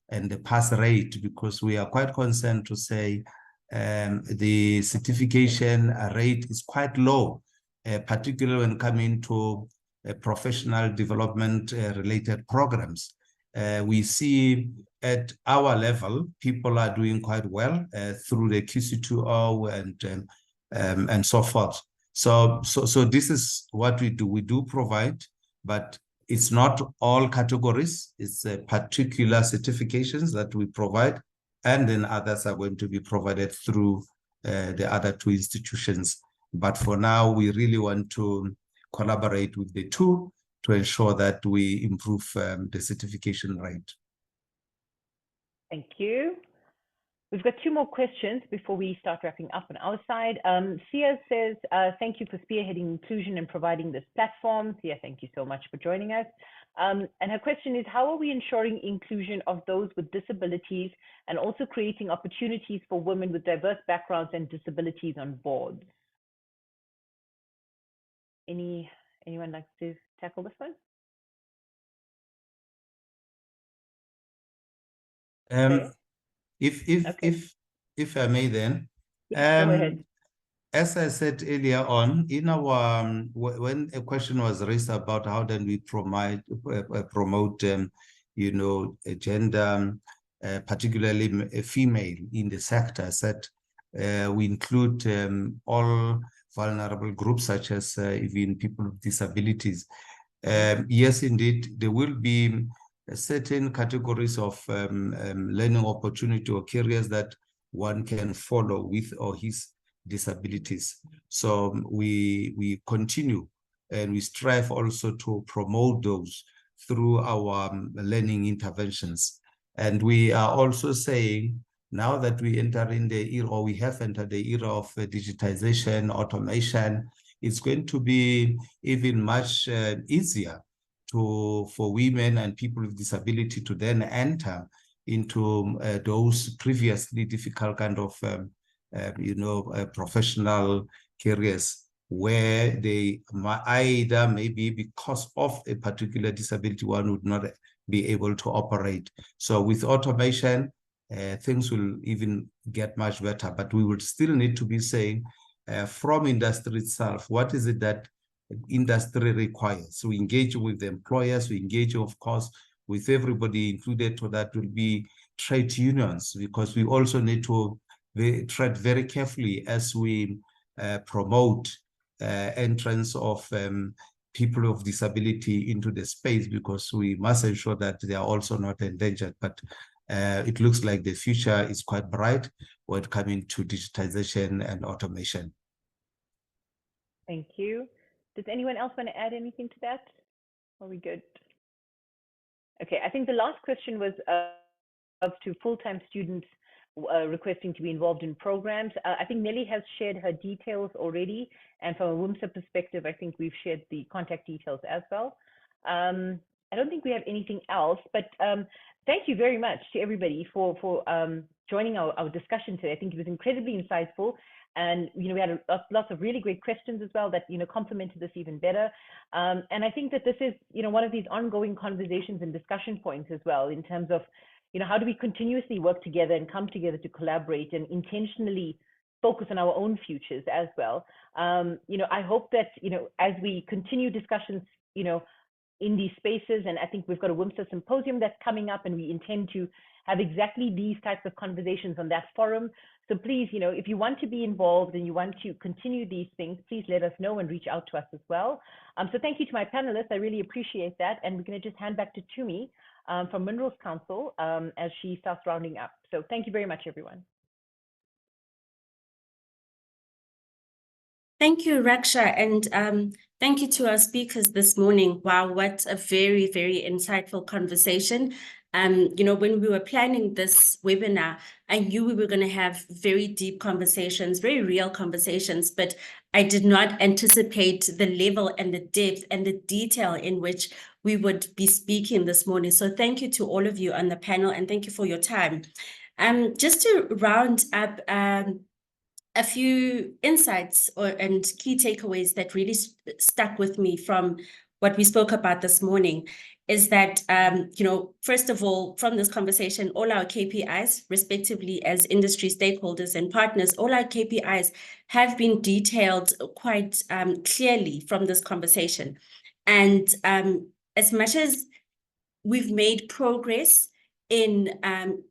and the pass rate, because we are quite concerned to say the certification rate is quite low, particularly when coming to professional development related programs. We see at our level, people are doing quite well through the QC2O and so forth. So this is what we do. We do provide, but it's not all categories. It's particular certifications that we provide, and then others are going to be provided through the other two institutions. But for now, we really want to collaborate with the two to ensure that we improve the certification rate. Thank you. We've got two more questions before we start wrapping up on our side. Sia says, thank you for spearheading inclusion and providing this platform. Sia, thank you so much for joining us. And her question is, how are we ensuring inclusion of those with disabilities and also creating opportunities for women with diverse backgrounds and disabilities on boards? Anyone like to tackle this one? If I may then, go ahead. As I said earlier on, in our when a question was raised about how then we promote gender, particularly a female in the sector, I said we include all vulnerable groups such as even people with disabilities. Yes, indeed, there will be certain categories of learning opportunity or careers that one can follow with or his disabilities. So we continue and we strive also to promote those through our learning interventions. And we are also saying, now that we enter in the era, or we have entered the era of digitization, automation, it's going to be even much easier for women and people with disability to then enter into those previously difficult kind of, professional careers where they either maybe because of a particular disability, one would not be able to operate. So with automation, things will even get much better, but we would still need to be saying from industry itself, what is it that industry requires? So we engage with the employers, we engage, of course, with everybody included, so that will be trade unions, because we also need to tread very carefully as we promote entrance of people of disability into the space, because we must ensure that they are also not endangered. But it looks like the future is quite bright when coming to digitization and automation. Thank you. Does anyone else want to add anything to that? Are we good? Okay, I think the last question was to full-time students requesting to be involved in programs. I think Nelly has shared her details already, and from a WiMSA perspective, I think we've shared the contact details as well. I don't think we have anything else, but thank you very much to everybody for joining our discussion today. I think it was incredibly insightful, and we had lots of really great questions as well that complemented this even better. And I think that this is one of these ongoing conversations and discussion points as well, in terms of how do we continuously work together and come together to collaborate and intentionally focus on our own futures as well. I hope that as we continue discussions in these spaces, and I think we've got a WiMSA symposium that's coming up, and we intend to have exactly these types of conversations on that forum. So please, if you want to be involved and you want to continue these things, please let us know and reach out to us as well. So thank you to my panelists. I really appreciate that. And we're going to just hand back to 𝗡𝗶𝗰 from Minerals Council as she starts rounding up. So thank you very much, everyone. Thank you, Raksha, and thank you to our speakers this morning. Wow, what a very, very insightful conversation. When we were planning this webinar, I knew we were going to have very deep conversations, very real conversations, but I did not anticipate the level and the depth and the detail in which we would be speaking this morning. So thank you to all of you on the panel, and thank you for your time. Just to round up, a few insights and key takeaways that really stuck with me from what we spoke about this morning is that, first of all, from this conversation, all our KPIs, respectively as industry stakeholders and partners, all our KPIs have been detailed quite clearly from this conversation. And as much as we've made progress in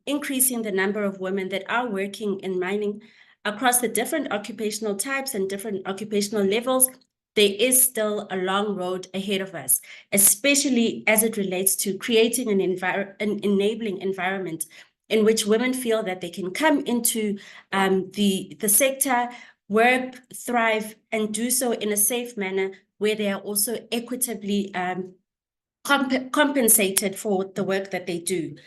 increasing the number of women that are working in mining across the different occupational types and different occupational levels, there is still a long road ahead of us, especially as it relates to creating an enabling environment in which women feel that they can come into the sector, work, thrive, and do so in a safe manner where they are also equitably compensated for the work that they do.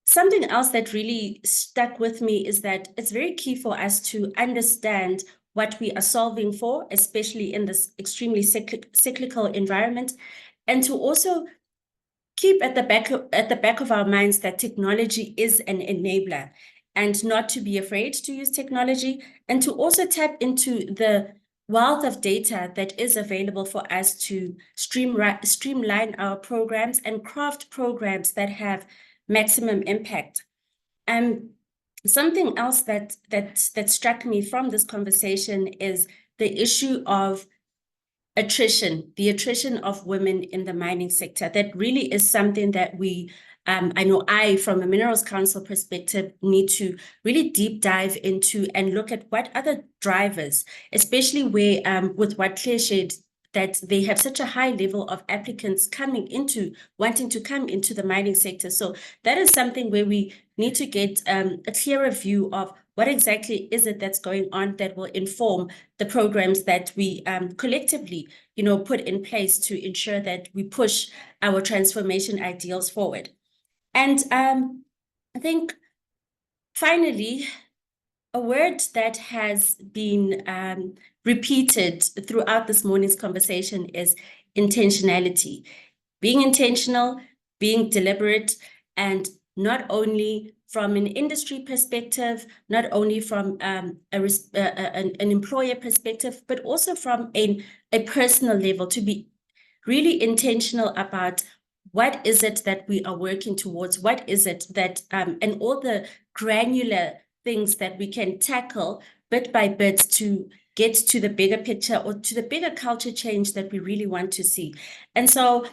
Something else that really stuck with me is that it's very key for us to understand what we are solving for, especially in this extremely cyclical environment, and to also keep at the back of our minds that technology is an enabler, and not to be afraid to use technology, and to also tap into the wealth of data that is available for us to streamline our programs and craft programs that have maximum impact. Something else that struck me from this conversation is the issue of attrition, the attrition of women in the mining sector. That really is something that we, I know from a Minerals Council perspective, need to really deep dive into and look at what other drivers, especially where with what Claire shared, that they have such a high level of applicants wanting to come into the mining sector. So that is something where we need to get a clearer view of what exactly is it that's going on that will inform the programs that we collectively, put in place to ensure that we push our transformation ideals forward. And I think finally, a word that has been repeated throughout this morning's conversation is intentionality. Being intentional, being deliberate, and not only from an industry perspective, not only from an employer perspective, but also from a personal level, to be really intentional about what is it that we are working towards, what is it that, and all the granular things that we can tackle bit by bit to get to the bigger picture or to the bigger culture change that we really want to see. And so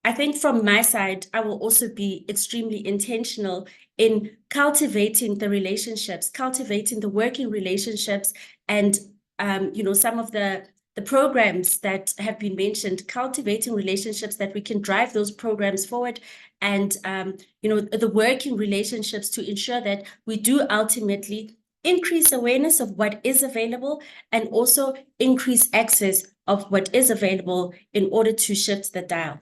I think from my side, I will also be extremely intentional in cultivating the relationships, cultivating the working relationships, and some of the programs that have been mentioned, cultivating relationships that we can drive those programs forward, and the working relationships to ensure that we do ultimately increase awareness of what is available and also increase access of what is available in order to shift the dial.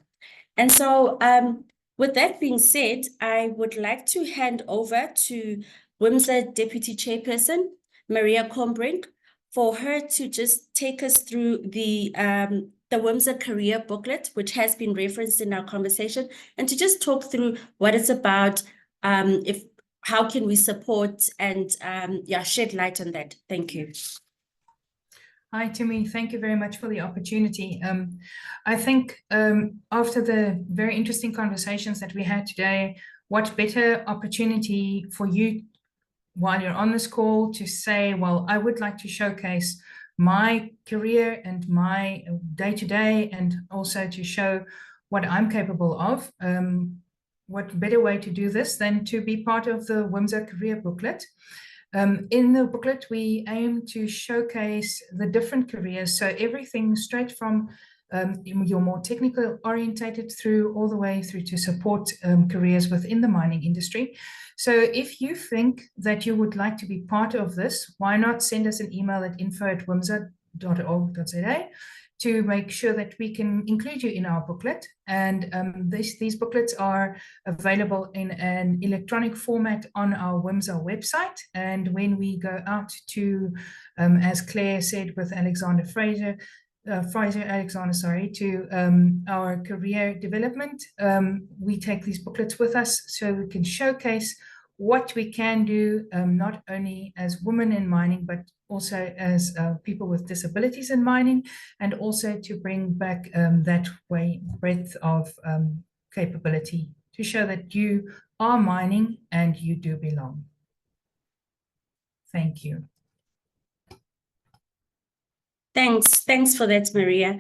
And so with that being said, I would like to hand over to WiMSA Deputy Chairperson, Maria Combrink, for her to just take us through the WiMSA career booklet, which has been referenced in our conversation, and to just talk through what it's about, how can we support, and shed light on that. Thank you. Hi, Tumi. Thank you very much for the opportunity. I think after the very interesting conversations that we had today, what better opportunity for you while you're on this call to say, well, I would like to showcase my career and my day-to-day, and also to show what I'm capable of. What better way to do this than to be part of the WiMSA career booklet? In the booklet, we aim to showcase the different careers. So everything straight from your more technical orientated through all the way through to support careers within the mining industry. So if you think that you would like to be part of this, why not send us an email at info@wimsa.org.za to make sure that we can include you in our booklet. And these booklets are available in an electronic format on our WiMSA website. And when we go out to, as Claire said, with Fraser, to our career development, we take these booklets with us so we can showcase what we can do, not only as women in mining, but also as people with disabilities in mining, and also to bring back that breadth of capability to show that you are mining and you do belong. Thank you. Thanks for that, Maria.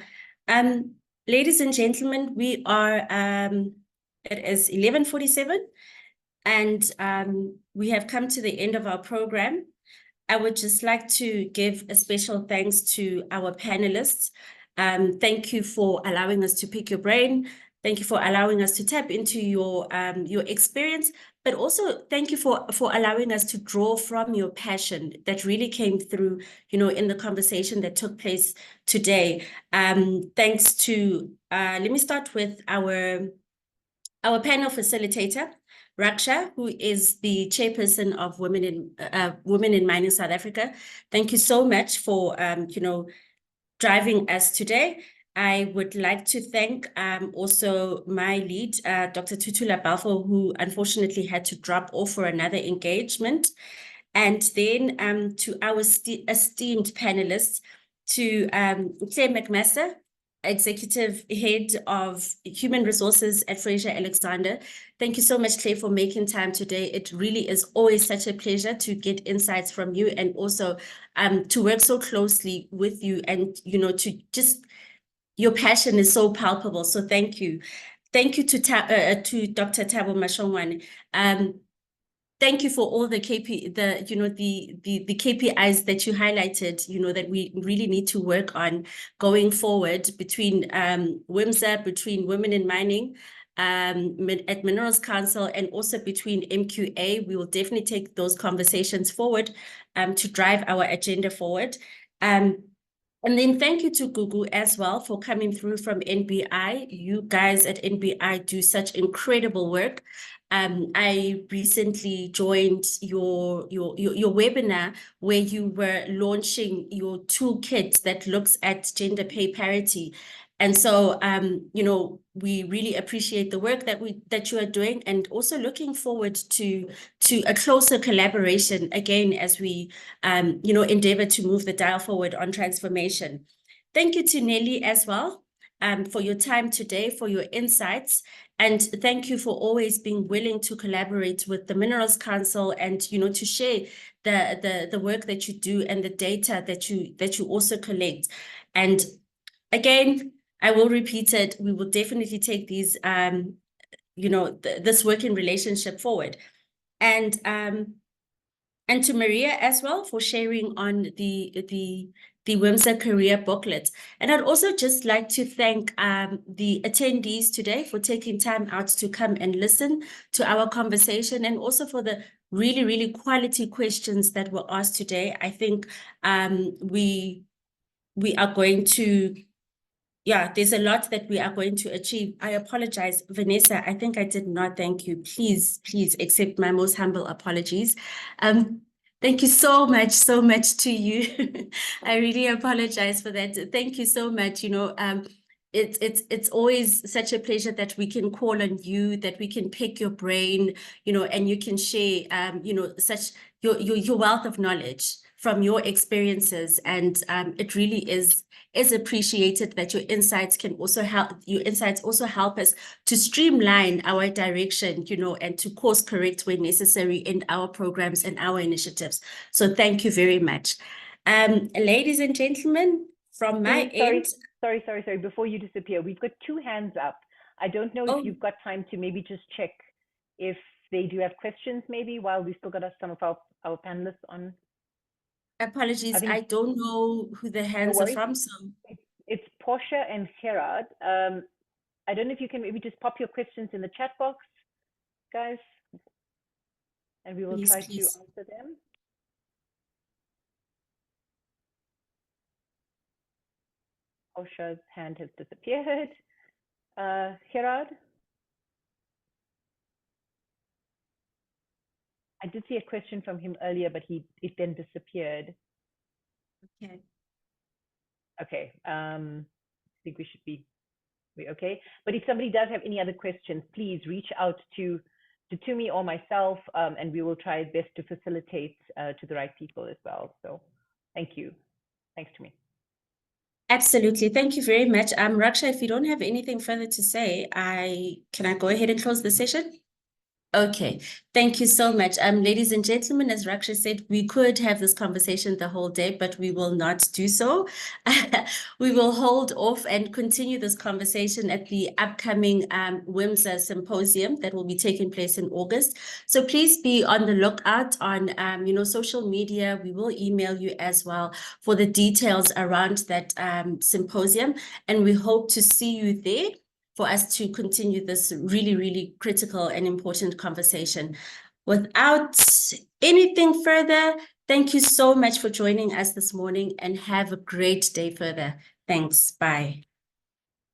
Ladies and gentlemen, we are, it is 11:47, and we have come to the end of our program. I would just like to give a special thanks to our panelists. Thank you for allowing us to pick your brain. Thank you for allowing us to tap into your experience, but also thank you for allowing us to draw from your passion that really came through, in the conversation that took place today. Thanks to, let me start with our panel facilitator, Raksha, who is the chairperson of Women in Mining South Africa. Thank you so much for, driving us today. I would like to thank also my lead, Dr. 𝗡𝗶𝗰𝗸𝗲, who unfortunately had to drop off for another engagement. And then to our esteemed panelists, to 𝗓𝗏𝗏𝗀𝗃, Executive Head of Human Resources at Fraser Alexander. Thank you so much, Claire, for making time today. It really is always such a pleasure to get insights from you, and also to work so closely with you, and to just, your passion is so palpable. So thank you. Thank you to Dr. 𝗡𝗶𝗰𝗸𝗀𝗀. Thank you for all the the KPIs that you highlighted, that we really need to work on going forward between WiMSA, between Women in Mining, at Minerals Council, and also between MQA. We will definitely take those conversations forward to drive our agenda forward. And then thank you to Gugu as well for coming through from NBI. You guys at NBI do such incredible work. I recently joined your webinar where you were launching your toolkit that looks at gender pay parity. And so, you know, we really appreciate the work that you are doing, and also looking forward to a closer collaboration again as we, you know, endeavor to move the dial forward on transformation. Thank you to Nelly as well for your time today, for your insights. And thank you for always being willing to collaborate with the Minerals Council and, you know, to share the work that you do and the data that you also collect. And again, I will repeat it, we will definitely take these, you know, this working relationship forward. And to Maria as well for sharing on the WiMSA career booklet. And I'd also just like to thank the attendees today for taking time out to come and listen to our conversation, and also for the really, really quality questions that were asked today. I think we are going to, yeah, there's a lot that we are going to achieve. I apologize, Vanessa, I think I did not thank you. Please accept my most humble apologies. Thank you so much to you. I really apologize for that. Thank you so much. You know, it's always such a pleasure that we can call on you, that we can pick your brain, you know, and you can share, you know, such your wealth of knowledge from your experiences. And it really is appreciated that your insights also help us to streamline our direction, you know, and to course correct where necessary in our programs and our initiatives. So thank you very much. Ladies and gentlemen, from my end. Sorry. Before you disappear, we've got 2 hands up. I don't know if you've got time to maybe just check if they do have questions, maybe, while we still got some of our panelists on. Apologies, I don't know who the hands are from. So it's Portia and Gerard. I don't know if you can maybe just pop your questions in the chat box, guys, and we will try to answer them. Portia's hand has disappeared. Gerard? I did see a question from him earlier, but it then disappeared. Okay. I think we should be okay. But if somebody does have any other questions, please reach out to 𝗡𝗶𝗰 or myself, and we will try best to facilitate to the right people as well. So thank you. Thanks, 𝗡𝗶𝗰. Absolutely. Thank you very much. Raksha, if you don't have anything further to say, can I go ahead and close the session? Okay, thank you so much. Ladies and gentlemen, as Raksha said, we could have this conversation the whole day, but we will not do so. We will hold off and continue this conversation at the upcoming WiMSA symposium that will be taking place in August. So please be on the lookout on you know, social media. We will email you as well for the details around that symposium, and we hope to see you there for us to continue this really, really critical and important conversation. Without anything further, thank you so much for joining us this morning, and have a great day further. Thanks. Bye.